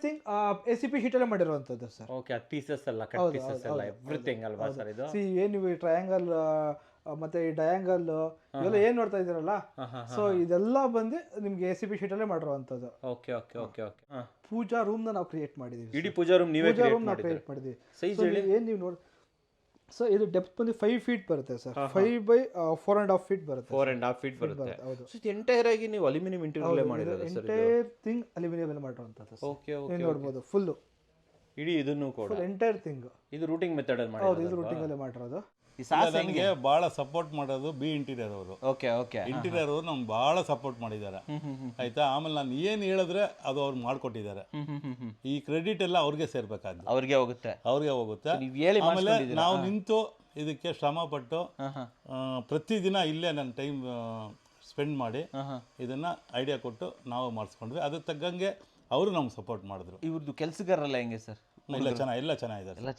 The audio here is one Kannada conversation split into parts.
ಥಿಂಗ್ ACP ಶೀಟ್ ಅಲ್ಲೇ ಮಾಡಿರುವಂತದ್ದು ಸರ್. ಓಕೆ, ಅದು ಪೀಸಸ್ ಅಲ್ಲ, ಕಟ್ ಪೀಸಸ್ ಅಲ್ಲ, ಎವ್ರಿಥಿಂಗ್ ಅಲ್ವಾ ಸರ್ ಇದು? ಸಿ ಏನು ನೀವು ಈ ಟ್ರಯಾಂಗಲ್ ಮತ್ತೆ ಈ ಡಯಾಂಗಲ್ ಇವೆಲ್ಲ ಏನ್ ನೋಡ್ತಾ ಇದ್ದೀರಲ್ಲ, ಸೊ ಇದೆಲ್ಲ ಬಂದು ನಿಮ್ಗೆ ACP ಶೀಟ್ ಅಲ್ಲೇ ಮಾಡಿರುವಂತದ್ದು. Okay okay okay okay. Puja room ನ ನಾವು ಕ್ರಿಯೇಟ್ ಮಾಡಿದೀವಿ. ಇಡೀ ಪೂಜಾ ರೂಮ್ ನೀವೇ ಕ್ರಿಯೇಟ್ ಮಾಡಿದೀವಿ. ಸೈಜ್ ಏನ್ ನೀವು ನೋಡಿ ಸರ್, ಇದು ಡೆಪ್ತ್ ಬಂದು 5 feet ಬರುತ್ತೆ ಸರ್. 5 by 4.5 feet ಬರುತ್ತೆ. 4.5 feet ಬರುತ್ತೆ. ಹೌದು. ಸೊ ಎಂಟೈರ್ ಆಗಿ ನೀವು ಅಲ್ಯೂಮಿನಿಯಂ ಇಂಟೀರಿಯರ್ ಮಾಡಿರೋದು ಸರ್? ಎಂಟೈರ್ ಥಿಂಗ್ ಅಲ್ಯೂಮಿನಿಯಂ ಅಲ್ಲಿ ಮಾಡಿರುವಂತದ್ದು. Okay okay. ನೀವು ನೋಡಬಹುದು ಫುಲ್ ಇಡೀ ಇದನ್ನು ಕೂಡ ಎಂಟೈರ್ ಥಿಂಗ್. ಇದು ರೂಟಿಂಗ್ ಮೆಥಡ್ ಅಲ್ಲಿ ಮಾಡಿರೋದು. ಹೌದು, ಇದು ರೂಟಿಂಗ್ ಅಲ್ಲಿ ಮಾಡಿರೋದು. ನನಗೆ ಬಹಳ ಸಪೋರ್ಟ್ ಮಾಡೋದು ಬಿ ಇಂಟೀರಿಯರ್ ಅವರು. Okay okay. ಇಂಟೀರಿಯರ್ ಅವರು ನಮ್ಗೆ ಬಹಳ ಸಪೋರ್ಟ್ ಮಾಡಿದ್ದಾರೆ ಆಯ್ತಾ. ಆಮೇಲೆ ನಾನು ಏನು ಹೇಳಿದ್ರೆ ಅದು ಅವ್ರು ಮಾಡ್ಕೊಟ್ಟಿದ್ದಾರೆ. ಈ ಕ್ರೆಡಿಟ್ ಎಲ್ಲ ಅವ್ರಿಗೆ ಸೇರ್ಬೇಕಾದ್ದು, ಅವ್ರಿಗೆ ಹೋಗುತ್ತೆ. ಆಮೇಲೆ ನಾವು ನಿಂತು ಇದಕ್ಕೆ ಶ್ರಮ ಪಟ್ಟು ಪ್ರತಿದಿನ ಇಲ್ಲೇ ನನ್ನ ಟೈಮ್ ಸ್ಪೆಂಡ್ ಮಾಡಿ ಇದನ್ನ ಐಡಿಯಾ ಕೊಟ್ಟು ನಾವು ಮಾಡಿಸ್ಕೊಂಡ್ವಿ. ಅದ್ರ ತಕ್ಕಂಗೆ ಅವರು ನಮ್ಗೆ ಸಪೋರ್ಟ್ ಮಾಡಿದ್ರು. ಇವ್ರದ್ದು ಕೆಲಸಗಾರಲ್ಲ ಹೆಂಗೆ ಸರ್? ಎಲ್ಲ ಚೆನ್ನಾಗಿದ್ದಾರೆ.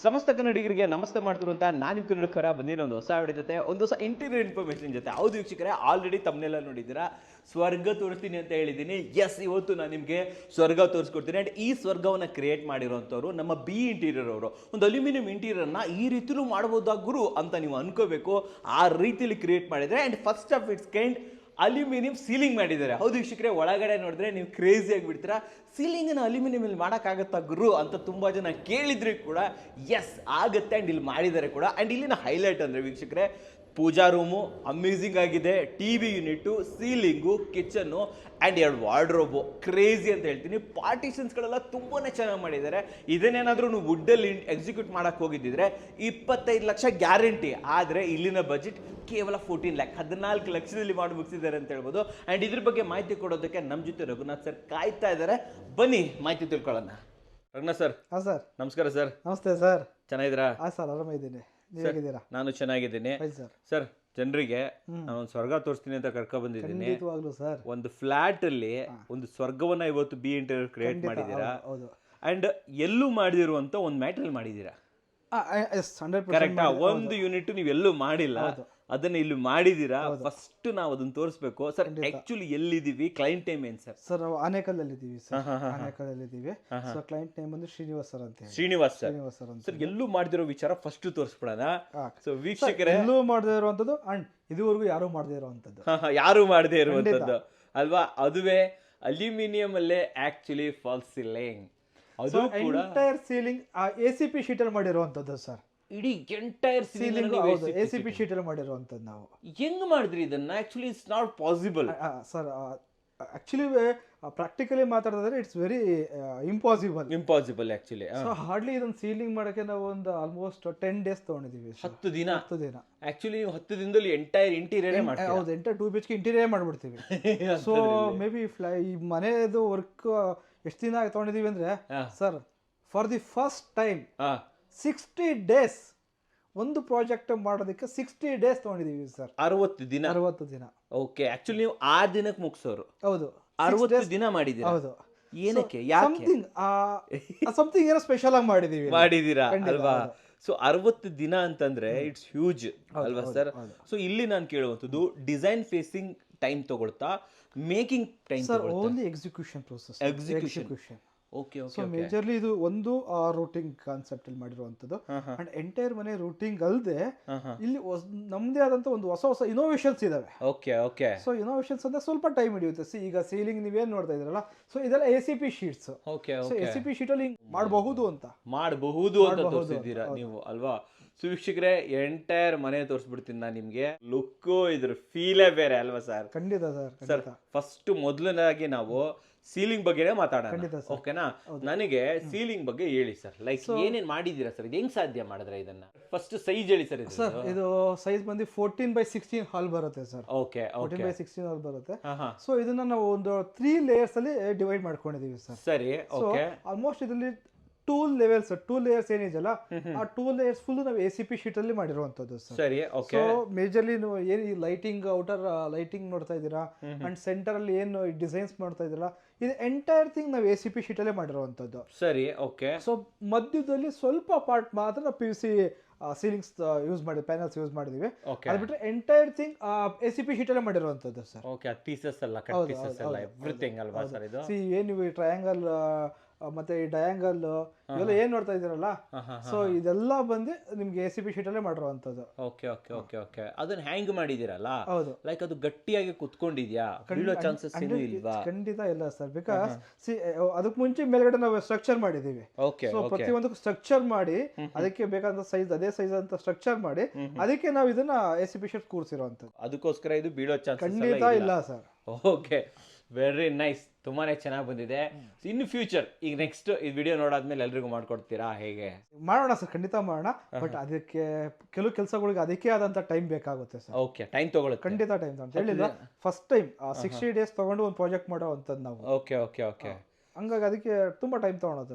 ಸಮಸ್ತ ಕನ್ನಡಿಗರಿಗೆ ನಮಸ್ತೆ ಮಾಡ್ತಿರುವಂತ ನಾನು ನಿಮ್ಮ ಕನ್ನಡಕರ ಬಂದಿರೋ ಒಂದು ಹೊಸ ವಿಡಿಯೋ ಜೊತೆ, ಒಂದು ಹೊಸ ಇಂಟೀರಿಯರ್ ಇನ್ಫಾರ್ಮೇಷನ್ ಜೊತೆ. ಹೌದು ವೀಕ್ಷಕರೇ, ಆಲ್ರೆಡಿ ತಮ್ಮನೆಲ್ಲ ನೋಡಿದ್ದೀರಾ, ಸ್ವರ್ಗ ತೋರಿಸ್ತೀನಿ ಅಂತ ಹೇಳಿದ್ದೀನಿ. ಎಸ್, ಇವತ್ತು ನಾನು ನಿಮಗೆ ಸ್ವರ್ಗ ತೋರಿಸ್ಕೊಡ್ತೀನಿ. ಆ್ಯಂಡ್ ಈ ಸ್ವರ್ಗವನ್ನು ಕ್ರಿಯೇಟ್ ಮಾಡಿರೋಂಥವ್ರು ನಮ್ಮ ಬಿ ಇಂಟೀರಿಯರ್ ಅವರು. ಒಂದು ಅಲ್ಯೂಮಿನಿಯಂ ಇಂಟೀರಿಯರ್ನ ಈ ರೀತಿಯೂ ಮಾಡ್ಬೋದಾ ಗುರು ಅಂತ ನೀವು ಅನ್ಕೋಬೇಕು. ಆ ರೀತಿಯಲ್ಲಿ ಕ್ರಿಯೇಟ್ ಮಾಡಿದರೆ. And first of it's kind aluminium ceiling ಮಾಡಿದ್ದಾರೆ. ಹೌದು ವೀಕ್ಷಕರೇ, ಒಳಗಡೆ ನೋಡಿದ್ರೆ ನೀವು ಕ್ರೇಜಿ ಆಗಿಬಿಡ್ತೀರಾ. ಸೀಲಿಂಗನ್ನು ಅಲ್ಯೂಮಿನಿಯಂ ಇಲ್ಲಿ ಮಾಡೋಕ್ಕಾಗತ್ತಾ ಗುರು ಅಂತ ತುಂಬ ಜನ ಕೇಳಿದ್ರು ಕೂಡ ಎಸ್ ಆಗುತ್ತೆ. ಆ್ಯಂಡ್ ಇಲ್ಲಿ ಮಾಡಿದ್ದಾರೆ ಕೂಡ. ಆ್ಯಂಡ್ ಇಲ್ಲಿನ ಹೈಲೈಟ್ ಅಂದರೆ ವೀಕ್ಷಕರೇ, ಪೂಜಾ ರೂಮು ಅಮೇಝಿಂಗ್ ಆಗಿದೆ, TV unit, ceiling, kitchen and 2 wardrobe. Crazy ಅಂತ ಹೇಳ್ತೀನಿ. ಪಾರ್ಟಿಷನ್ಸ್ಗಳೆಲ್ಲ ತುಂಬಾ ಚೆನ್ನಾಗಿ ಮಾಡಿದ್ದಾರೆ. ಇದನ್ನೇನಾದರೂ ನೀವು ವುಡ್ಡಲ್ಲಿ ಎಕ್ಸಿಕ್ಯೂಟ್ ಮಾಡೋಕ್ಕೆ ಹೋಗಿದ್ದಿದ್ರೆ 25 ಲಕ್ಷ ಗ್ಯಾರಂಟಿ. ಆದರೆ ಇಲ್ಲಿನ ಬಜೆಟ್ ಕೇವಲ 14 ಲ್ಯಾಕ್, 14 ಲಕ್ಷದಲ್ಲಿ ಮಾಡಿ ಮುಗಿಸಿದ್ದಾರೆ ಅಂತ ಹೇಳ್ಬೋದು. ಆ್ಯಂಡ್ ಇದ್ರ ಬಗ್ಗೆ ಮಾಹಿತಿ ಕೊಡೋದಕ್ಕೆ ನಮ್ಮ ಜೊತೆ ರಘುನಾಥ್ ಸರ್ ಕಾಯ್ತಾ ಇದ್ದಾರೆ. ಬನ್ನಿ ಮಾಹಿತಿ ತಿಳ್ಕೊಳ್ಳೋಣ. ರಘುನಾಥ್ ಸರ್. ಹಾಂ ಸರ್, ನಮಸ್ಕಾರ ಸರ್. ನಮಸ್ತೆ ಸರ್. ಚೆನ್ನಾಗಿದ್ದೀರಾ? ಹಾಂ ಸರ್, ಆರಾಮಿದ್ದೀನಿ. ನಾನು ಚೆನ್ನಾಗಿದ್ದೀನಿ ಸರ್. ಜನರಿಗೆ ನಾನೊಂದು ಸ್ವರ್ಗ ತೋರಿಸ್ತೀನಿ ಅಂತ ಕರ್ಕೊಂಡ್ ಬಂದಿದ್ದೀನಿ. ಒಂದು ಫ್ಲಾಟ್ ಅಲ್ಲಿ ಒಂದು ಸ್ವರ್ಗವನ್ನ ಇವತ್ತು ಬಿ ಇಂಟೀರಿಯರ್ ಕ್ರಿಯೇಟ್ ಮಾಡಿದೀರಾ. ಅಂಡ್ ಎಲ್ಲೂ ಮಾಡಿದಿರುವಂತ ಒಂದು ಮ್ಯಾಟರ್ ಮಾಡಿದೀರಾ. ಕರೆಕ್ಟಾ? ಒಂದು ಯೂನಿಟ್ ನೀವು ಎಲ್ಲೂ ಮಾಡಿಲ್ಲ, ಅದನ್ನ ಇಲ್ಲಿ ಮಾಡಿದೀರಾ. ಫಸ್ಟ್ ನಾವು ಅದನ್ನ ತೋರಿಸ್ಬೇಕು ಸರ್. ಆಕ್ಚುಲಿ ಎಲ್ಲಿದ್ದೀವಿ, ಕ್ಲೈಂಟ್ ನೇಮ್ ಏನ್ ಸರ್? ಸರ್ ನಾವು ಆನೇಕಲ್ಲಲ್ಲಿ ಇದ್ದೀವಿ ಸರ್. ಆನೇಕಲ್ಲಲ್ಲಿ ಇದ್ದೀವಿ. ಸೊ ಕ್ಲೈಂಟ್ ನೇಮ್ ಬಂದು ಶ್ರೀನಿವಾಸ್ ಸರ್ ಅಂತ. ಶ್ರೀನಿವಾಸ್ ಸರ್. ಸರ್ ಎಲ್ಲೂ ಮಾಡದಿರೋ ವಿಚಾರ ಫಸ್ಟ್ ತೋರಿಸ್ಬಿಡೋಣ. ಸೊ ವೀಕ್ಷಕರೇ, ಎಲ್ಲೂ ಮಾಡದೇ ಇರುವಂತದ್ದು ಅಂಡ್ ಇದುವರೆಗೂ ಯಾರು ಮಾಡದೇ ಇರುವಂತದ್ದು, ಯಾರು ಮಾಡದೇ ಇರುವಂತದ್ದು ಅಲ್ವಾ? ಅದುವೇ ಅಲ್ಯೂಮಿನಿಯಂ ಅಲ್ಲೇ ಆಕ್ಚುಲಿ ಫಾಲ್ಸ್ ಸೀಲಿಂಗ್. ಅದು ಕೂಡ ಎಂಟೈರ್ ಸೀಲಿಂಗ್ ACP ಶೀಟ್ ಅಲ್ಲಿ ಮಾಡಿರುವಂತದ್ದು ಸರ್. ಇಡೀ ಎಂಟೈರ್ ಸೀಲಿಂಗ್ ACP ಶೀಟ್ ಅಲ್ಲಿ ಮಾಡಿರುವಂತದ್ದು. ನಾವು ಹೆಂಗ್ ಮಾಡಿದ್ರಿ ಇದನ್ನ? Actually it's not possible sir. Actually practically ಮಾತಾಡಿದ್ರೆ it's very impossible actually. So hardly ಇದನ್ನ ಸೀಲಿಂಗ್ ಮಾಡಕ್ಕೆ ನಾವು ಒಂದು ಆಲ್ಮೋಸ್ಟ್ 10 days ತಗೊಂಡಿದೀವಿ. 10 ದಿನ. ಆಕ್ಚುಲಿ ನೀವು 10 ದಿನದಲ್ಲಿ ಎಂಟೈರ್ ಇಂಟೀರಿಯರ್ ಮಾಡ್ತೀರಾ? ಹೌದು, ಎಂಟೈರ್ 2 BHK ಇಂಟೀರಿಯರ್ ಮಾಡ್ಬಿಡ್ತೀವಿ. ಸೊ ಮೇ ಬಿ ಈ ಮನೆದು ವರ್ಕ್ ಎಷ್ಟು ದಿನ ತಗೊಂಡಿದೀವಿ ಅಂದ್ರೆ sir, for the first time 60 days ಒಂದು ಪ್ರಾಜೆಕ್ಟ್ ಮಾಡೋದಕ್ಕೆ 60 days ತಗೊಂಡಿದೀವಿ ಸರ್. 60 ದಿನ. ಓಕೆ, ಆಕ್ಚುಲಿ ನೀವು 6 ದಿನಕ್ಕೆ ಮುಗಿಸೋರು. ಹೌದು, 60 ದಿನ ಮಾಡಿದೀರಾ. ಹೌದು. ಏನಕ್ಕೆ? ಯಾಕೆ? ಸಮಥಿಂಗ್ ಏನೋ ಸ್ಪೆಷಲ್ ಆಗಿ ಮಾಡಿದೀರಾ ಅಲ್ವಾ? ಸೊ 60 ದಿನ ಅಂತಂದ್ರೆ ಇಟ್ಸ್ ಹ್ಯೂಜ್ ಅಲ್ವಾ ಸರ್? ಸೊ ಇಲ್ಲಿ ನಾನು ಕೇಳುವಂಥದ್ದು, ಡಿಸೈನ್ ಫೇಸಿಂಗ್ ಟೈಮ್ ತಗೊಳ್ತಾ, making time sir? Only execution process. Okay okay. So majorly ಇದು ಒಂದು ರೂಟಿಂಗ್ ಕಾನ್ಸೆಪ್ಟ್ ಅಲ್ಲಿ ಮಾಡಿರುವಂತದ್ದು. ಅಂಡ್ ಎಂಟೈರ್ ಮನೆ ರೂಟಿಂಗ್ ಅಲ್ಲದೆ ಇಲ್ಲಿ ನಮ್ದೇ ಆದಂತ ಒಂದು ಹೊಸ ಇನೋವೇಷನ್ಸ್ ಇದಾವೆ. Okay okay. ಸೊ ಇನೋವೇಷನ್ಸ್ ಅಂದ್ರೆ ಸ್ವಲ್ಪ ಟೈಮ್ ಹಿಡಿಯುತ್ತೆ. ಈಗ ಸೀಲಿಂಗ್ ನೀವೇನ್ ನೋಡ್ತಾ ಇದ್ರಲ್ಲ, ಸೊ ಇದೆಲ್ಲ ACP sheets. Okay so ACP sheet ಅಲ್ಲಿ ಮಾಡಬಹುದು ಅಂತ ತೋರಿಸಿದ್ದೀರಾ ನೀವು ಅಲ್ವಾ? ಸೊ ವೀಕ್ಷಕರೇ ಎಂಟೈರ್ ಮನೆ ತೋರಿಸ್ಬಿಡ್ತೀನಿ ನಾನು ನಿಮ್ಗೆ. ಲುಕ್ಕು ಇದ್ರ ಫೀಲೇ ಬೇರೆ ಅಲ್ವಾ ಸರ್? ಖಂಡಿತ ಸರ್ ಫಸ್ಟ್ ಮೊದಲನೇದಾಗಿ ನಾವು ಸೀಲಿಂಗ್ ಬಗ್ಗೆನೇ ಮಾತಾಡೋಣ, ಓಕೆನಾ? ನನಗೆ ಸೀಲಿಂಗ್ ಬಗ್ಗೆ ಹೇಳಿ ಸರ್. ಲೈಕ್ ಏನೇನ್ ಮಾಡಿದೀರಾ ಸರ್? ಇದು ಹೆಂಗ್ ಸಾಧ್ಯ ಮಾಡಿದ್ರೆ ಇದನ್ನ? ಫಸ್ಟ್ ಸೈಜ್ ಹೇಳಿ ಸರ್. ಸರ್ ಇದು ಸೈಜ್ ಬಂದು 14x16 ಹಾಲ್ ಬರುತ್ತೆ ಸರ್. ಓಕೆ 14x16 ಹಾಲ್ ಬರುತ್ತೆ. ಸೊ ಇದನ್ನ ನಾವು ಒಂದು 3 ಲೇಯರ್ಸ್ ಅಲ್ಲಿ ಡಿವೈಡ್ ಮಾಡ್ಕೊಂಡಿದೀವಿ ಸರ್. ಸರಿ, ಓಕೆ. ಆಲ್ಮೋಸ್ಟ್ ಇದರಲ್ಲಿ 2 ಲೆವೆಲ್ಸ್, 2 ಲೇಯರ್ಸ್ ಏನಿದೆಯಲ್ಲ ಆ 2 ಲೇಯರ್ಸ್ ಫುಲ್ ನಾವು ACP ಶೀಟ್ ಅಲ್ಲಿ ಮಾಡಿರುವಂತದ್ದು ಸರ್. ಸರಿ, ಓಕೆ. ಸೊ ಮೇಜರ್ಲಿ ನೀವು ಏನು ಈ ಲೈಟಿಂಗ್, ಔಟರ್ ಲೈಟಿಂಗ್ ನೋಡ್ತಾ ಇದ್ದೀರಾ ಅಂಡ್ ಸೆಂಟರ್ ಅಲ್ಲಿ ಏನು ಡಿಸೈನ್ಸ್ ಮಾಡ್ತಾ ಇದ್ದೀರಾ, ಇದು ಎಂಟೈರ್ ಥಿಂಗ್ ನಾವು ACP ಶೀಟ್ ಅಲ್ಲೇ ಮಾಡಿರುವಂತದ್ದು. ಸರಿ, ಓಕೆ. ಸೊ ಮಧ್ಯದಲ್ಲಿ ಸ್ವಲ್ಪ ಪಾರ್ಟ್ ಮಾತ್ರ ನಾವು PVC ಸೀಲಿಂಗ್ಸ್ ಯೂಸ್ ಮಾಡಿ, ಪ್ಯಾನಲ್ಸ್ ಯೂಸ್ ಮಾಡಿದೀವಿ. ಅದು ಬಿಟ್ಟರೆ ಎಂಟೈರ್ ಥಿಂಗ್ ACP ಶೀಟ್ ಅಲ್ಲೇ ಮಾಡಿರುವಂತದ್ದು ಸರ್. ಓಕೆ, ಅದು ಪೀಸಸ್ ಅಲ್ಲ, ಕಟ್ ಪೀಸಸ್ ಅಲ್ಲ, ಎವ್ರಿಥಿಂಗ್ ಅಲ್ವಾ ಸರ್ ಇದು? ಸಿ ಏನು ನೀವು ಈ ಟ್ರಯಾಂಗಲ್ ಮತ್ತೆ ಈ ಡಯಾಂಗಲ್ ಇವೆಲ್ಲ ಏನ್ ನೋಡ್ತಾ ಇದ್ದೀರಲ್ಲ, ಸೊ ಇದೆಲ್ಲ ಬಂದು ನಿಮ್ಗೆ ACP ಶೀಟ್ ಅಲ್ಲೇ ಮಾಡಿರುವಂತದ್ದು. Okay okay okay okay. ಅದನ್ನ ಹ್ಯಾಂಗ್ ಮಾಡಿದಿರಲ್ಲ, ಹೌದು. ಲೈಕ್ ಅದು ಗಟ್ಟಿಯಾಗಿ ಕುತ್ಕೊಂಡಿದ್ಯಾ? ಬೀಳೋ ಚಾನ್ಸಸ್ ಏನು ಇಲ್ವಾ? ಖಂಡಿತ ಇಲ್ಲ ಸರ್. ಬಿಕಾಸ್ ಸಿ ಅದಕ್ಕೆ ಮುಂಚೆ ಮೇಲ್ಗಡೆ ನಾವು ಸ್ಟ್ರಕ್ಚರ್ ಮಾಡಿದೀವಿ. ಓಕೆ. ಸೊ ಪ್ರತಿಯೊಂದಕ್ಕೂ ಸ್ಟ್ರಕ್ಚರ್ ಮಾಡಿ ಅದಕ್ಕೆ ಬೇಕಾದ ಸೈಜ್, ಅದೇ ಸೈಜ್ ಅಂತ ಸ್ಟ್ರಕ್ಚರ್ ಮಾಡಿ ಅದಕ್ಕೆ ನಾವು ಇದನ್ನ ACP ಶೀಟ್ ಕೂರಿಸಿರುವಂತದ್ದು. ಅದಕ್ಕೋಸ್ಕರ ಇದು ಬೀಳೋ ಚಾನ್ಸಸ್ ಖಂಡಿತ ಇಲ್ಲ ಸರ್. Okay, very nice. ತುಂಬಾನೇ ಚೆನ್ನಾಗಿ ಬಂದಿದೆ. ಇನ್ ಫ್ಯೂಚರ್ ಈಗ ನೆಕ್ಸ್ಟ್ ಈ ವಿಡಿಯೋ ನೋಡಾದ್ಮೇಲೆ ಎಲ್ರಿಗೂ ಮಾಡ್ಕೊಡ್ತೀರಾ? ಹೇಗೆ ಮಾಡೋಣ ಸರ್? ಖಂಡಿತ ಮಾಡೋಣ. ಬಟ್ ಅದಕ್ಕೆ ಕೆಲವು ಕೆಲಸಗಳಿಗೆ ಅದಕ್ಕೆ ಆದಂತ ಟೈಮ್ ಬೇಕಾಗುತ್ತೆ ಸರ್. ಓಕೆ, ಟೈಮ್ ತಗೊಳುತ್ತೆ. ಖಂಡಿತ ಟೈಮ್ ಅಂತ ಹೇಳಿಲ್ಲ. ಫಸ್ಟ್ ಟೈಮ್ 60 ಡೇಸ್ ತಗೊಂಡು ಒಂದು ಪ್ರಾಜೆಕ್ಟ್ ಮಾಡೋ ಅಂತದ್ದು ನಾವು. Okay okay okay. ಹಂಗಾಗಿ ಅದಕ್ಕೆ ತುಂಬಾ ಟೈಮ್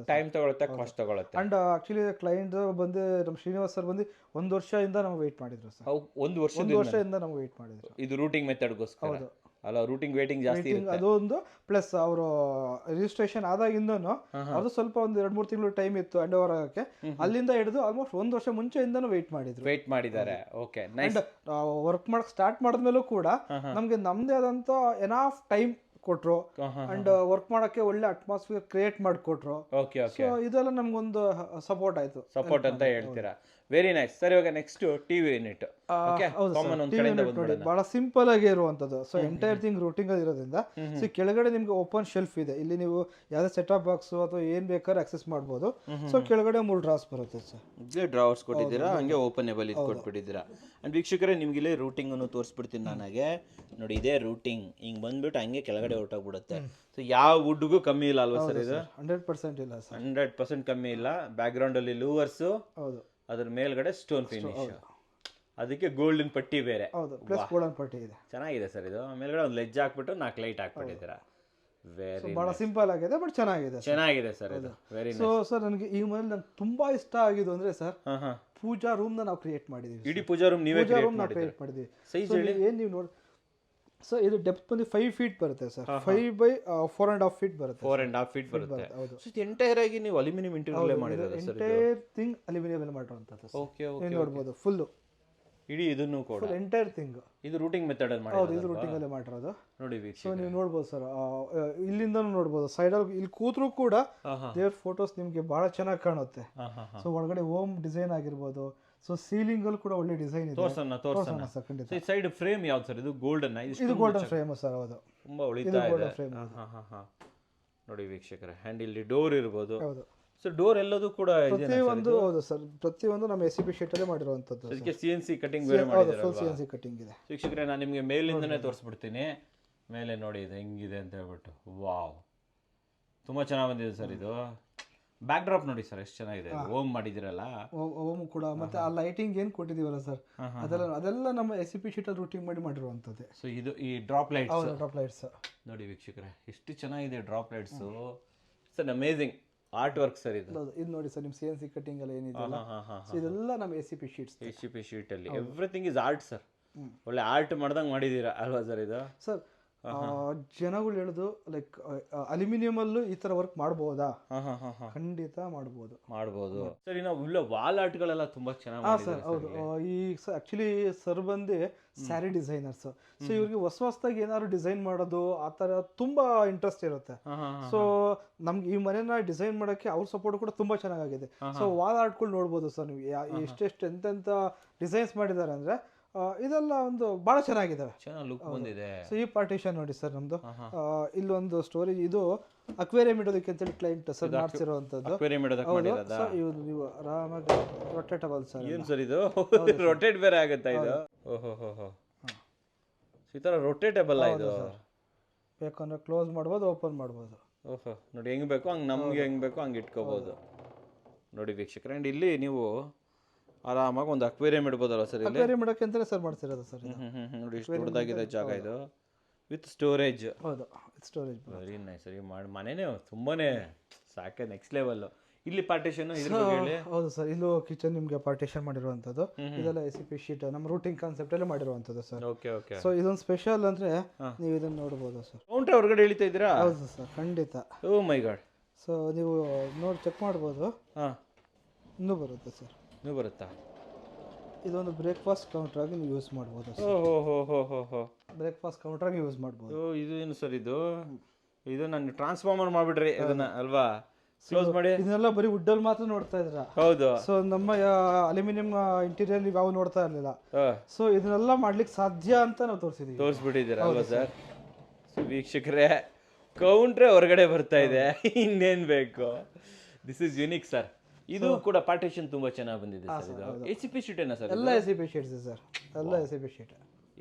ತಗೊಳುತ್ತೆ, ಕಾಸ್ಟ್ ತಗೊಳುತ್ತೆ. ಅಂಡ್ ಆಕ್ಚುಲಿ ಕ್ಲೈಂಟ್ ಬಂದು ನಮ್ಮ ಶ್ರೀನಿವಾಸ್ ಸರ್ ಬಂದು 1 ವರ್ಷದಿಂದ ನಮ್ಗೆ ವೇಟ್ ಮಾಡಿದ್ರು ಸರ್. 1 ವರ್ಷದಿಂದ ನಮ್ಗೆ ವೇಟ್ ಮಾಡಿದ್ರು. ಇದು ರೂಟಿಂಗ್ ಮೆಥಡ್ಗೋಸ್ಕರ ಅಲ್ಲ, ರೂಟಿಂಗ್ ವೇಟಿಂಗ್ ಜಾಸ್ತಿ ಇರುತ್ತೆ. ಅದೊಂದು ಪ್ಲಸ್ ಅವರು ರಿಜಿಸ್ಟ್ರೇಷನ್ ಆದಾಗಿಂದನೂ ಅದು ಸ್ವಲ್ಪ ಒಂದು 2-3 ತಿಂಗಳು ಟೈಮ್ ಇತ್ತು ಹ್ಯಾಂಡ್ ಓವರ್ ಆಗಕ್ಕೆ. ಅಲ್ಲಿಂದ ಹಿಡಿದು ಆಲ್ಮೋಸ್ಟ್ 1 ವರ್ಷ ಮುಂಚೆಯಿಂದನೂ ವೇಟ್ ಮಾಡಿದ್ದಾರೆ. Okay, nice. ವರ್ಕ್ ಮಾಡಕ್ ಸ್ಟಾರ್ಟ್ ಮಾಡಿದ್ಮೇಲೂ ಕೂಡ ನಮ್ಗೆ ನಮ್ದೇ ಆದಂತ ಎನಾಫ್ ಟೈಮ್ ಕೊಟ್ರು ಅಂಡ್ ವರ್ಕ್ ಮಾಡಕ್ಕೆ ಒಳ್ಳೆ ಅಟ್ಮಾಸ್ಫಿಯರ್ ಕ್ರಿಯೇಟ್ ಮಾಡಿಕೊಟ್ರು. ಸೊ ಇದೆಲ್ಲ ನಮ್ಗೊಂದು ಸಪೋರ್ಟ್ ಆಯ್ತು. ಸಪೋರ್ಟ್ ಅಂತ ಹೇಳ್ತೀರಾ? Very nice sir. ಇವಾಗ ನೆಕ್ಸ್ಟ್ ಟಿವಿ ಯೂನಿಟ್. ಬಹಳ ಸಿಂಪಲ್ ಆಗಿ ಇರುವಂತದ್ದು. ಸೊ ಎಂಟೈರ್ ಥಿಂಗ್ ರೂಟಿಂಗ್ ಅಲ್ಲಿ ಇರೋದ್ರಿಂದ ಕೆಳಗಡೆ ನಿಮ್ಗೆ ಓಪನ್ ಶೆಲ್ಫ್ ಇದೆ. ಇಲ್ಲಿ ನೀವು ಯಾವ್ದೇ ಸೆಟ್ ಆಫ್ ಬಾಕ್ಸ್ ಅಥವಾ ಏನ್ ಬೇಕಾದ್ರೆ ಆಕ್ಸೆಸ್ ಮಾಡಬಹುದು. ಸೊ ಕೆಳಗಡೆ 3 ಡ್ರಾಸ್ ಬರುತ್ತೆ ಸರ್. ಇಲ್ಲೇ ಡ್ರಾವರ್ಸ್ ಕೊಟ್ಟಿದ್ದೀರಾ, ಹಂಗೆ ಓಪನೇಬಲ್ ಇದು ಕೊಟ್ಬಿಟ್ಟಿದ್ದೀರಾ. ಅಂಡ್ ವೀಕ್ಷಕರೇ, ನಿಮ್ಗೆ ಇಲ್ಲೇ ರೂಟಿಂಗ್ ಅನ್ನು ತೋರಿಸ್ಬಿಡ್ತೀನಿ. ನನಗೆ ನೋಡಿ, ಇದೇ ರೂಟಿಂಗ್ ಹಿಂಗ್ ಬಂದ್ಬಿಟ್ಟು ಹಂಗೆ ಕೆಳಗಡೆ ಹೊರಟೋಗ್ಬಿಡುತ್ತೆ. ಸೊ ಯಾವ ವುಡ್ಗೂ ಕಮ್ಮಿ ಇಲ್ಲ ಅಲ್ವಾ ಸರ್? ಇದು 100% ಇಲ್ಲ ಸರ್. 100% ಕಮ್ಮಿ ಇಲ್ಲ. ಬ್ಯಾಕ್ ಗ್ರೌಂಡ್ ಅಲ್ಲಿ ಲೂವರ್ಸ್, ಹೌದು, ಅದ್ರ ಮೇಲ್ಗಡೆ ಸ್ಟೋನ್ ಫಿನಿಶ್, ಅದಕ್ಕೆ ಗೋಲ್ಡನ್ ಪಟ್ಟಿ ಬೇರೆ. ಹೌದು, ಪ್ಲಸ್ ಗೋಲ್ಡನ್ ಪಟ್ಟಿ ಇದೆ. ಚೆನ್ನಾಗಿದೆ ಸರ್ ಇದು. ಮೇಲ್ಗಡೆ ಒಂದು ಲೆಜ್ ಹಾಕ್ಬಿಟ್ಟು 4 ಲೈಟ್ ಹಾಕ್ಬಿಟ್ಟಿದ್ದೀರಾ. ವೆರಿ ಬಹಳ ಸಿಂಪಲ್ ಆಗಿದೆ, ಬಟ್ ಚೆನ್ನಾಗಿದೆ ಸರ್ ಇದು. ವೆರಿ ಸೊ ಸರ್, ನನಗೆ ಈ ಮನೇಲಿ ನಂಗೆ ತುಂಬಾ ಇಷ್ಟ ಆಗಿದ್ದು ಅಂದ್ರೆ ಸರ್, ಪೂಜಾ ರೂಮ್ ನ ನಾವು ಕ್ರಿಯೇಟ್ ಮಾಡಿದೀವಿ. ಇಡೀ ಪೂಜಾ ರೂಮ್ ನೀವೇ ಕ್ರಿಯೇಟ್ ಮಾಡಿದೀವಿ. ಸೈಜ್ ಏನ್ ನೀವು ನೋಡಿ ಸರ್, ಇದು ಡೆಪ್ತ್ ಬಂದು 5 ಫೀಟ್ ಬರುತ್ತೆ ಸರ್. 5x4.5 ಫೀಟ್ ಬರುತ್ತೆ. 4.5 ಫೀಟ್ ಬರುತ್ತೆ. ಸೊ ಎಂಟೈರ್ ಆಗಿ ನೀವು ಅಲ್ಯೂಮಿನಿಯಂ ಇಂಟೀರಿಯರ್ ಮಾಡಿರೋದು ಸರ್? ಎಂಟೈರ್ ಥಿಂಗ್ ಅಲ್ಯೂಮಿನಿಯಂ ಅಲ್ಲಿ ಮಾಡಿರುವಂತದ್ದು. Okay okay. ನೀವು ನೋಡಬಹುದು ಫುಲ್ ಇಡೀ ಇದನ್ನು ಕೂಡ ಎಂಟೈರ್ ಥಿಂಗ್ ಇದು ರೂಟಿಂಗ್ ಮೆಥಡ್ ಅಲ್ಲಿ ಮಾಡಿರೋದು. ಹೌದು, ಇದು ರೂಟಿಂಗ್ ಅಲ್ಲಿ ಮಾಡಿರೋದು. ನೋಡಿ ಸೊ ನೀವು ನೋಡಬಹುದು ಸರ್, ಇಲ್ಲಿಂದನೂ ನೋಡಬಹುದು. ಸೈಡ್ ಅಲ್ಲಿ ಇಲ್ಲಿ ಕೂತ್ರು ಕೂಡ ದೇವ್ರ ಫೋಟೋಸ್ ನಿಮ್ಗೆ ಬಹಳ ಚೆನ್ನಾಗಿ ಕಾಣುತ್ತೆ. ಸೊ ಒಳಗಡೆ ಓಮ್ ಡಿಸೈನ್ ಆಗಿರ್ಬೋದು. ಸೊ ಸೀಲಿಂಗ್ ಅಲ್ಲಿ ಕೂಡ ಒಳ್ಳೆ ಡಿಸೈನ್ ಇದೆ. ತೋರ್ಸೋಣ ಸರ್, ಖಂಡಿತ. ಈ ಸೈಡ್ ಫ್ರೇಮ್ ಯಾವ್ದು ಸರ್? ಇದು ಗೋಲ್ಡನ್. ಇದು ಗೋಲ್ಡನ್ ಫ್ರೇಮ್ ಸರ್. ಹೌದು, ತುಂಬಾ ಉಳಿತಾ ಇದೆ. ನೋಡಿ ವೀಕ್ಷಕರೇ, ಹ್ಯಾಂಡ್ ಇಲ್ಲಿ ಡೋರ್ ಇರಬಹುದು. ಹೌದು, ಸೊ ಡೋರ್ ಎಲ್ಲದೂ ಕೂಡ ಪ್ರತಿಯೊಂದು. ಹೌದು ಸರ್, ಪ್ರತಿಯೊಂದು ನಮ್ಮ ACP ಶೀಟ್ ಅಲ್ಲೇ ಮಾಡಿರುವಂತದ್ದು. ಅದಕ್ಕೆ CNC ಕಟಿಂಗ್ ಬೇರೆ ಮಾಡಿದ್ದಾರೆ. ಫುಲ್ CNC ಕಟಿಂಗ್ ಇದೆ. ವೀಕ್ಷಕರೇ, ನಾನು ನಿಮಗೆ ಮೇಲಿಂದನೇ ತೋರಿಸ್ಬಿಡ್ತೀನಿ. ಮೇಲೆ ನೋಡಿ ಇದು ಹೆಂಗಿದೆ ಅಂತ ಹೇಳ್ಬಿಟ್ಟು. ವಾವ್, ತುಂಬಾ ಚೆನ್ನಾಗಿ ಬಂದಿದೆ ಸರ್ ಇದು. ಬ್ಯಾಕ್ ಡ್ರಾಪ್ ನೋಡಿ ಸರ್, ಎಷ್ಟು ಚೆನ್ನಾಗಿದೆ. ಓಮ್ ಮಾಡಿದಿರಲ್ಲ, ಓಮ್ ಕೂಡ. ಮತ್ತೆ ಆ ಲೈಟಿಂಗ್ ಏನ್ ಕೊಟ್ಟಿದೀವಲ್ಲ ಸರ್, ಅದೆಲ್ಲ ನಮ್ಮ ACP ಶೀಟ್ ಅಲ್ಲಿ ರೂಟಿಂಗ್ ಮಾಡಿರುವಂತದ್ದು. ಸೊ ಇದು ಈ ಡ್ರಾಪ್ ಲೈಟ್ಸ್ ನೋಡಿ ವೀಕ್ಷಕರೇ, ಎಷ್ಟು ಚೆನ್ನಾಗಿದೆ drop lights. Sir amazing art work sir ಇದು. ಇದು ನೋಡಿ ಸರ್, ನಿಮ್ CNC ಕಟಿಂಗ್ ಎಲ್ಲ ಏನಿದೆ ಇದೆಲ್ಲ ನಮ್ಮ ACP ಶೀಟ್ ಅಲ್ಲಿ ಎವ್ರಿಥಿಂಗ್ ಇಸ್ ಆರ್ಟ್ ಸರ್. ಒಳ್ಳೆ ಆರ್ಟ್ ಮಾಡ್ದಂಗ್ ಮಾಡಿದೀರಾ ಅಲ್ವಾ ಸರ್ ಇದು? ಸರ್ ಜನಗಳು ಹೇಳುದು ಲೈಕ್ ಅಲ್ಯೂಮಿನಿಯಂ ಅಲ್ಲೂ ಈ ತರ ವರ್ಕ್ ಮಾಡಬಹುದಾ? ಖಂಡಿತ ಮಾಡಬಹುದು ಸರ್. ನಾವು ಇಲ್ಲ ವಾಲ್ ಆರ್ಟ್ ಗಳೆಲ್ಲ ತುಂಬಾ ಚೆನ್ನಾಗಿ. ಸರ್ ಹೌದು, ಈ ಆಕ್ಚುಲಿ ಸರ್ ಬಂದು ಸ್ಯಾರಿ ಡಿಸೈನರ್ಸ್. ಸೊ ಇವ್ರಿಗೆ ಹೊಸದಾಗಿ ಏನಾದ್ರು ಡಿಸೈನ್ ಮಾಡೋದು ಆ ತರ ತುಂಬಾ ಇಂಟ್ರೆಸ್ಟ್ ಇರುತ್ತೆ. ಸೊ ನಮ್ಗೆ ಈ ಮನೆನ ಡಿಸೈನ್ ಮಾಡಕ್ಕೆ ಅವ್ರ ಸಪೋರ್ಟ್ ಕೂಡ ತುಂಬಾ ಚೆನ್ನಾಗಿದೆ. ಸೊ ವಾಲ್ ಆರ್ಟ್ಗಳು ನೋಡ್ಬೋದು ಸರ್ ನೀವು, ಎಷ್ಟೆಷ್ಟು ಎಂತೆಂತ ಡಿಸೈನ್ಸ್ ಮಾಡಿದ್ದಾರೆ ಅಂದ್ರೆ ಇದೆಲ್ಲ ಒಂದು ಭಾಳ ಚೆನ್ನಾಗಿದ್ದಾವೆ. ಚೆನ್ನಾಗಿ ಲುಕ್ ಬಂದಿದೆ. ಸೊ ಈ ಪಾರ್ಟಿಷನ್ ನೋಡಿ ಸರ್ ನಮ್ಮದು, ಇಲ್ಲೊಂದು ಸ್ಟೋರೇಜ್, ಇದು ಅಕ್ವೇರಿಯಂ ಇಡೋದಕ್ಕೆ ಅಂತೇಳಿ ಕ್ಲೈಂಟ್ ಸರ್ ಮಾಡಿಸಿರುವಂಥದ್ದು. ಅಕ್ವೇರಿಯಂ ಇಡೋದಕ್ಕೆ ಮಾಡಿರೋದಾ? ನೀವು ಆರಾಮಾಗಿ ರೊಟೇಟಬಲ್ ಸರ್. ಏನು ಸರ್ ಇದು ರೊಟೇಟ್ ಬೇರೆ ಆಗುತ್ತಾ ಇದು? ಓಹೋ ಹೋ ಹೋ, ಈ ಥರ ರೊಟೇಟಬಲ್ ಇದು. ಬೇಕಂದ್ರೆ ಕ್ಲೋಸ್ ಮಾಡ್ಬೋದು, ಓಪನ್ ಮಾಡ್ಬೋದು. ಓಹೋ ನೋಡಿ, ಹೆಂಗೆ ಬೇಕೋ ಹಂಗೆ, ನಮ್ಗೆ ಹೆಂಗೆ ಬೇಕೋ ಹಂಗೆ ಇಟ್ಕೋಬೋದು ನೋಡಿ ವೀಕ್ಷಕರೇ. ಆ್ಯಂಡ್ ಇಲ್ಲಿ ನೀವು ಆರಾಮಾಗಿ ಒಂದು ಅಕ್ವೇರಿಯಂ ಇಡ್ಬೋದಲ್ಲ ಸರ್? ಇಲ್ಲಿ ಅಕ್ವೇರಿಯಂ ಇಡೋಕ್ಕೆ ಅಂತಲೇ ಸರ್ ಮಾಡ್ತಿರೋದು ಸರ್. ನೋಡಿ ಎಷ್ಟು ದೊಡ್ಡದಾಗಿದೆ ಜಾಗ ಇದು, ವಿತ್ ಸ್ಟೋರೇಜ್. ಹೌದು, ಸ್ಟೋರೇಜ್. Very nice. ಸರಿ ಮಾಡಿ ಮನೆನೇ ತುಂಬಾನೇ ಸಾಕೆ, ನೆಕ್ಸ್ಟ್ ಲೆವೆಲ್. ಇಲ್ಲಿ ಪಾರ್ಟಿಷನ್ ಇದ್ರ ಬಗ್ಗೆ ಹೇಳಿ. ಹೌದು ಸರ್, ಇಲ್ಲೂ ಕಿಚನ್ ನಿಮಗೆ ಪಾರ್ಟಿಷನ್ ಮಾಡಿರುವಂಥದ್ದು. ಇದೆಲ್ಲ SCP ಶೀಟ್ ನಮ್ಮ ರೂಟಿಂಗ್ ಕಾನ್ಸೆಪ್ಟ್ ಅಲ್ಲಿ ಮಾಡಿರುವಂಥದ್ದು ಸರ್. Okay okay. ಸೊ ಇದೊಂದು ಸ್ಪೆಷಲ್ ಅಂದ್ರೆ ನೀವು ಇದನ್ನ ನೋಡ್ಬೋದು ಸರ್. ಕೌಂಟರ್ ಹೊರಗಡೆ ಇಳಿತಾ ಇದ್ದೀರಾ? ಹೌದು ಸರ್, ಖಂಡಿತ. ಓ ಮೈ ಗಾಡ್. ಸೊ ನೀವು ನೋಡಿ ಚೆಕ್ ಮಾಡ್ಬೋದು. ಹಾಂ, ಇನ್ನೂ ಬರುತ್ತೆ ಸರ್. ಇನ್ನೂ ಬರುತ್ತಾ? ಇದೊಂದು ಬ್ರೇಕ್ಫಾಸ್ಟ್ ಕೌಂಟರ್ ಆಗಿ ನೀವು ಯೂಸ್ ಮಾಡ್ಬೋದು ಸರ್. ಓಹೋ ಹೋ ಹೋ ಹೋ ಹೋ, ಬ್ರೇಕ್ಫಾಸ್ಟ್ ಕೌಂಟರ್ ಆಗಿ ಯೂಸ್ ಮಾಡ್ಬೋದು. ಓ ಇದು ಏನು ಸರ್ ಇದು? ಇದು ನಾನು ಟ್ರಾನ್ಸ್ಫಾರ್ಮರ್ ಮಾಡಿಬಿಡ್ರಿ ಇದನ್ನ ಅಲ್ವಾ? ಕ್ಲೋಸ್ ಮಾಡಿ. ಇದನ್ನೆಲ್ಲ ಬರೀ ವುಡ್ಡಲ್ಲಿ ಮಾತ್ರ ನೋಡ್ತಾ ಇದ್ರ. ಹೌದು. ಸೊ ನಮ್ಮ ಅಲ್ಯೂಮಿನಿಯಂ ಇಂಟೀರಿಯರ್ ನೀವು ಯಾವ ನೋಡ್ತಾ ಇರಲಿಲ್ಲ. ಸೊ ಇದನ್ನೆಲ್ಲ ಮಾಡ್ಲಿಕ್ಕೆ ಸಾಧ್ಯ ಅಂತ ನಾವು ತೋರಿಸ್ಬಿಟ್ಟಿದ್ದೀರಾ ಅಲ್ವಾ ಸರ್? ಸೊ ವೀಕ್ಷಕರೇ, ಕೌಂಟ್ರೆ ಹೊರಗಡೆ ಬರ್ತಾ ಇದೆ, ಇನ್ನೇನ್ ಬೇಕು? This is unique sir. ಇದು ಕೂಡ ಪಾರ್ಟಿಷನ್ ತುಂಬಾ ಚೆನ್ನಾಗಿ ಬಂದಿದೆ ಸರ್. ಇದು SCP ಶೀಟ್ ಏನಾ ಸರ್? ಎಲ್ಲ SCP ಶೀಟ್ಸ್ ಸರ್, ಎಲ್ಲ SCP ಶೀಟ್.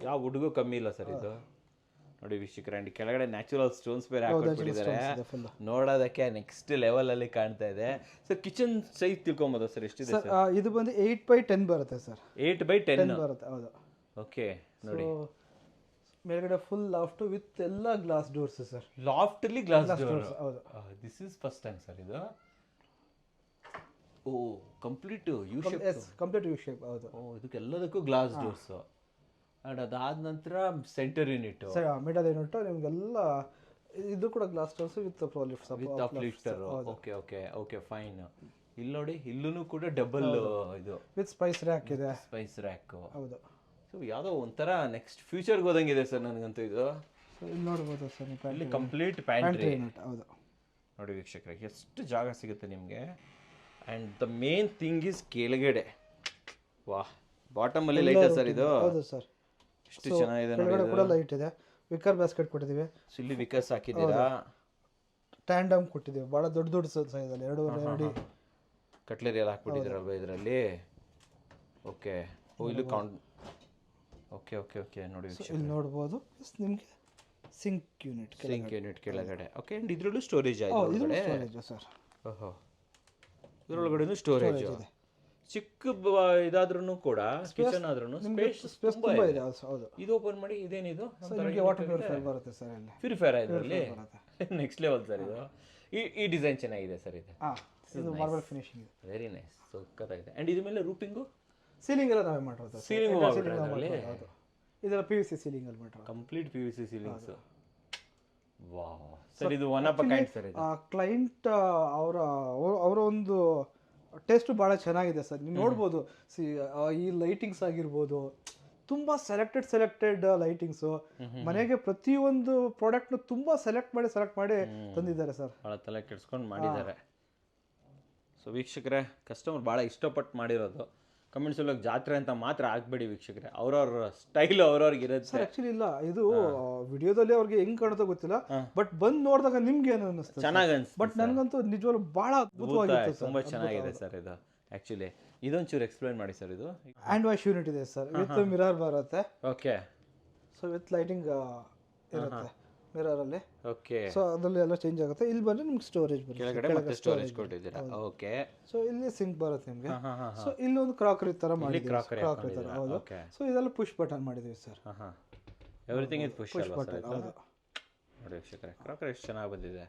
ಯಾವ ಹುಡುಗೂ ಕಮ್ಮಿ ಇಲ್ಲ ಸರ್ ಇದು. ನೋಡಿ ವೀಕ್ಷಕರೇ, ಅಂಡ್ ಕೆಳಗಡೆ ನ್ಯಾಚುರಲ್ ಸ್ಟೋನ್ಸ್ ಬೇರೆ ಹಾಕೊಟ್ಬಿಟ್ಟಿದ್ದಾರೆ, ನೋಡೋದಕ್ಕೆ ನೆಕ್ಸ್ಟ್ ಲೆವೆಲ್ ಅಲ್ಲಿ ಕಾಣ್ತಾ ಇದೆ ಸರ್. ಕಿಚನ್ ಸೈಜ್ ತಿಳ್ಕೊಬೋದಾ ಸರ್? ಎಷ್ಟಿದೆ ಸರ್? ಇದು ಬಂದು 8x10 ಬರುತ್ತೆ ಸರ್. 8x10 ಬರುತ್ತೆ. ಹೌದು. ಓಕೆ ನೋಡಿ, ಮೇಲ್ಗಡೆ ಫುಲ್ ಲಾಫ್ಟ್ ವಿತ್ ಎಲ್ಲ ಗ್ಲಾಸ್ ಡೋರ್ಸ್ ಸರ್. ಲಾಫ್ಟ್ ಅಲ್ಲಿ ಗ್ಲಾಸ್ ಡೋರ್ಸ್. ಹೌದು. This is first time sir ಇದು. Oh complete U shape. Complete U shape. ಹೌದು. ಓ ಇದಕ್ಕೆಲ್ಲದಕ್ಕೂ ಗ್ಲಾಸ್ ಡೋರ್ಸ್. ಅಂಡ್ ಅದಾದ ನಂತರ ಸೆಂಟರ್ ಯೂನಿಟ್, ಮಿಡಲ್ ಯೂನಿಟ್ ನಿಮ್ಗೆಲ್ಲ ಇದು ಕೂಡ glass doors with lift. With uplifter. Okay okay okay fine. ಇಲ್ಲಿ ನೋಡಿ, ಇಲ್ಲೂ ಕೂಡ ಡಬಲ್ ಇದು ವಿತ್ ಸ್ಪೈಸ್ ರ್ಯಾಕ್ ಇದೆ. Spice rack. ಹೌದು. ಸೊ ಯಾವುದೋ ಒಂಥರ ನೆಕ್ಸ್ಟ್ ಫ್ಯೂಚರ್ಗೆ ಹೋದಂಗಿದೆ ಸರ್ ನನಗಂತೂ ಇದು. ಇಲ್ಲಿ ನೋಡ್ಬೋದು ಸರ್, ಇಲ್ಲಿ ಕಂಪ್ಲೀಟ್ ಪ್ಯಾಂಟ್ರಿ. ಹೌದು. ನೋಡಿ ವೀಕ್ಷಕರೇ, ಎಷ್ಟು ಜಾಗ ಸಿಗುತ್ತೆ ನಿಮಗೆ. And the main thing is ಕೆಳಗಡೆ, ವಾಹ್, ಬಾಟಮ್ ಅಲ್ಲಿ ಲೈಟ್ ಸರ್ ಇದು. ಹೌದು ಸರ್, ಎಷ್ಟು ಚೆನ್ನಾಗಿದೆ ನೋಡಿ. ಕೆಳಗಡೆ ಕೂಡ ಲೈಟ್ ಇದೆ. ವಿಕರ್ ಬಾಸ್ಕೆಟ್ ಕೊಟ್ಟಿದ್ದೀವಿ. ಇಲ್ಲಿ ವಿಕರ್ಸ್ ಹಾಕಿದ್ದೀರಾ. ಟ್ಯಾಂಡಮ್ ಕೊಟ್ಟಿದ್ದೀವಿ, ಭಾಳ ದೊಡ್ಡ ದೊಡ್ಡ ಸೈಜ್ ಅಲ್ಲಿ 2.5 ಅಡಿ ಕಟ್ಲರಿ ಎಲ್ಲ ಹಾಕ್ಬಿಟ್ಟಿದ್ದೀರಲ್ವ ಇದರಲ್ಲಿ. ಓಕೆ. ಓ ಇಲ್ಲಿ ಕೌಂಟ್. Okay okay okay. ನೋಡಿ ಇಲ್ಲಿ ನೋಡ್ಬೋದು ನಿಮಗೆ ಸಿಂಕ್ ಯೂನಿಟ್ ಕೆಳಗಡೆ. ಓಕೆ. ಆ್ಯಂಡ್ ಇದರಲ್ಲೂ ಸ್ಟೋರೇಜ್ ಆಗಿದೆ ಸರ್. ಓಹೋ, ಇದರೊಳಗಡೆನೂ ಸ್ಟೋರೇಜ್ ಇದೆ. ಚಿಕ್ಕ ಇದಾದ್ರೂ ಕೂಡ, ಕಿಚನ್ ಆದ್ರೂ ಸ್ಪೇಸ್ ತುಂಬಾ ಇದೆ. ಹೌದು. ಇದು ಓಪನ್ ಮಾಡಿ, ಇದೇನಿದು? ವಾಟರ್ ಪ್ಯೂರಿಫೈಯರ್ ಬರುತ್ತೆ ಸರ್. ಇಲ್ಲಿ ಪ್ಯೂರಿಫೈಯರ್ ಇದರಲ್ಲಿ ನೆಕ್ಸ್ಟ್ ಲೆವೆಲ್ ಸರ್ ಇದು. ಈ ಡಿಸೈನ್ ಚೆನ್ನಾಗಿದೆ ಸರ್ ಇದು. ಇದು ಮಾರ್ಬಲ್ ಫಿನಿಶಿಂಗ್ ಇದೆ. ವೆರಿ ನೈಸ್, ಸೂಪರಾಗಿದೆ. ಆ್ಯಂಡ್ ಇದ್ರ ಮೇಲೆ ರೂಪಿಂಗು, ಸೀಲಿಂಗ್ ಎಲ್ಲ ನಾವೇ ಮಾಡಿರೋದು. ಸೀಲಿಂಗ್ ಹೌದು. ಇದೆಲ್ಲ PVC ಸೀಲಿಂಗ್ ಅಲ್ಲಿ ಮಾಡಿರೋದು. Complete PVC ceilings. Wow sir, ಇದು one of a kind sir ಇದು. ಕ್ಲೈಂಟ್ ಅವರ ಒಂದು ಟೇಸ್ಟ್ ಭಾಳ ಚೆನ್ನಾಗಿದೆ ಸರ್. ನೀವು ನೋಡ್ಬೋದು, ಈ ಲೈಟಿಂಗ್ಸ್ ಆಗಿರ್ಬೋದು, ತುಂಬ ಸೆಲೆಕ್ಟೆಡ್ ಲೈಟಿಂಗ್ಸು. ಮನೆಗೆ ಪ್ರತಿಯೊಂದು ಪ್ರಾಡಕ್ಟ್ನ ತುಂಬ ಸೆಲೆಕ್ಟ್ ಮಾಡಿ ತಂದಿದ್ದಾರೆ ಸರ್. ಭಾಳ ತಲೆ ಕೆಡ್ಸ್ಕೊಂಡು ಮಾಡಿದ್ದಾರೆ. ಸೊ ವೀಕ್ಷಕರೇ, ಕಸ್ಟಮರ್ ಭಾಳ ಇಷ್ಟಪಟ್ಟು ಮಾಡಿರೋದು. ಕಮೆಂಟ್ಸ್ ಒಳಗೆ ಜಾತ್ರೆ ಅಂತ ಮಾತ್ರ ಆಗ್ಬೇಡಿ ವೀಕ್ಷಕರೇ, ಅವ್ರವ್ರ ಸ್ಟೈಲ್ ಅವ್ರವ್ರಿಗೆ ಇರುತ್ತೆ ಸರ್. ಆಕ್ಚುಲಿ ಇಲ್ಲ, ಇದು ವಿಡಿಯೋದಲ್ಲಿ ಅವ್ರಿಗೆ ಹೆಂಗ್ ಕಾಣುತ್ತೋ ಗೊತ್ತಿಲ್ಲ, ಬಟ್ ಬಂದ್ ನೋಡಿದಾಗ ನಿಮ್ಗೆ ಏನು ಅನಿಸ್ತದೆ? ಚೆನ್ನಾಗಿ ಅನಿಸ್ತು. ಬಟ್ ನನಗಂತೂ ನಿಜವಾಗ್ಲೂ ಭಾಳ ಅದ್ಭುತವಾಗಿತ್ತು. ತುಂಬಾ ಚೆನ್ನಾಗಿದೆ ಸರ್ ಇದು. ಆಕ್ಚುಲಿ ಇದೊಂಚೂರು ಎಕ್ಸ್ಪ್ಲೈನ್ ಮಾಡಿ ಸರ್. ಇದು ಹ್ಯಾಂಡ್ ವಾಶ್ ಯೂನಿಟ್ ಇದೆ ಸರ್, ವಿತ್ ಮಿರರ್ ಬರುತ್ತೆ. ಓಕೆ. ಸೊ ವಿತ್ ಲೈಟಿಂಗ್ ಇರುತ್ತೆ ಮಿರರ್ ಅಲ್ಲಿ. ಓಕೆ. ಸೊ ಅದರಲ್ಲಿ ಎಲ್ಲ ಚೇಂಜ್ ಆಗುತ್ತೆ. ಇಲ್ಲಿ ಬಂದ್ರೆ ನಿಮ್ಗೆ ಸ್ಟೋರೇಜ್ ಬರುತ್ತೆ, ಕೆಳಗಡೆ ಮತ್ತೆ ಸ್ಟೋರೇಜ್ ಕೊಟ್ಟಿದ್ದೀರಾ. ಓಕೆ. ಸೊ ಇಲ್ಲಿ ಸಿಂಕ್ ಬರುತ್ತೆ ನಿಮಗೆ. ಸೊ ಇಲ್ಲಿ ಒಂದು ಕ್ರಾಕರಿ ತರ ಮಾಡಿದ್ದೀವಿ, ಕ್ರಾಕರಿ ತರ. ಹೌದು. ಸೊ ಇದೆಲ್ಲ ಪುಷ್ ಬಟನ್ ಮಾಡಿದ್ದೀವಿ sir. Everything is push button. ಹೌದು. ನೋಡಿ ವೀಕ್ಷಕರೇ, ಕ್ರಾಕರಿ ಎಷ್ಟು ಚೆನ್ನಾಗಿ ಬಂದಿದೆ.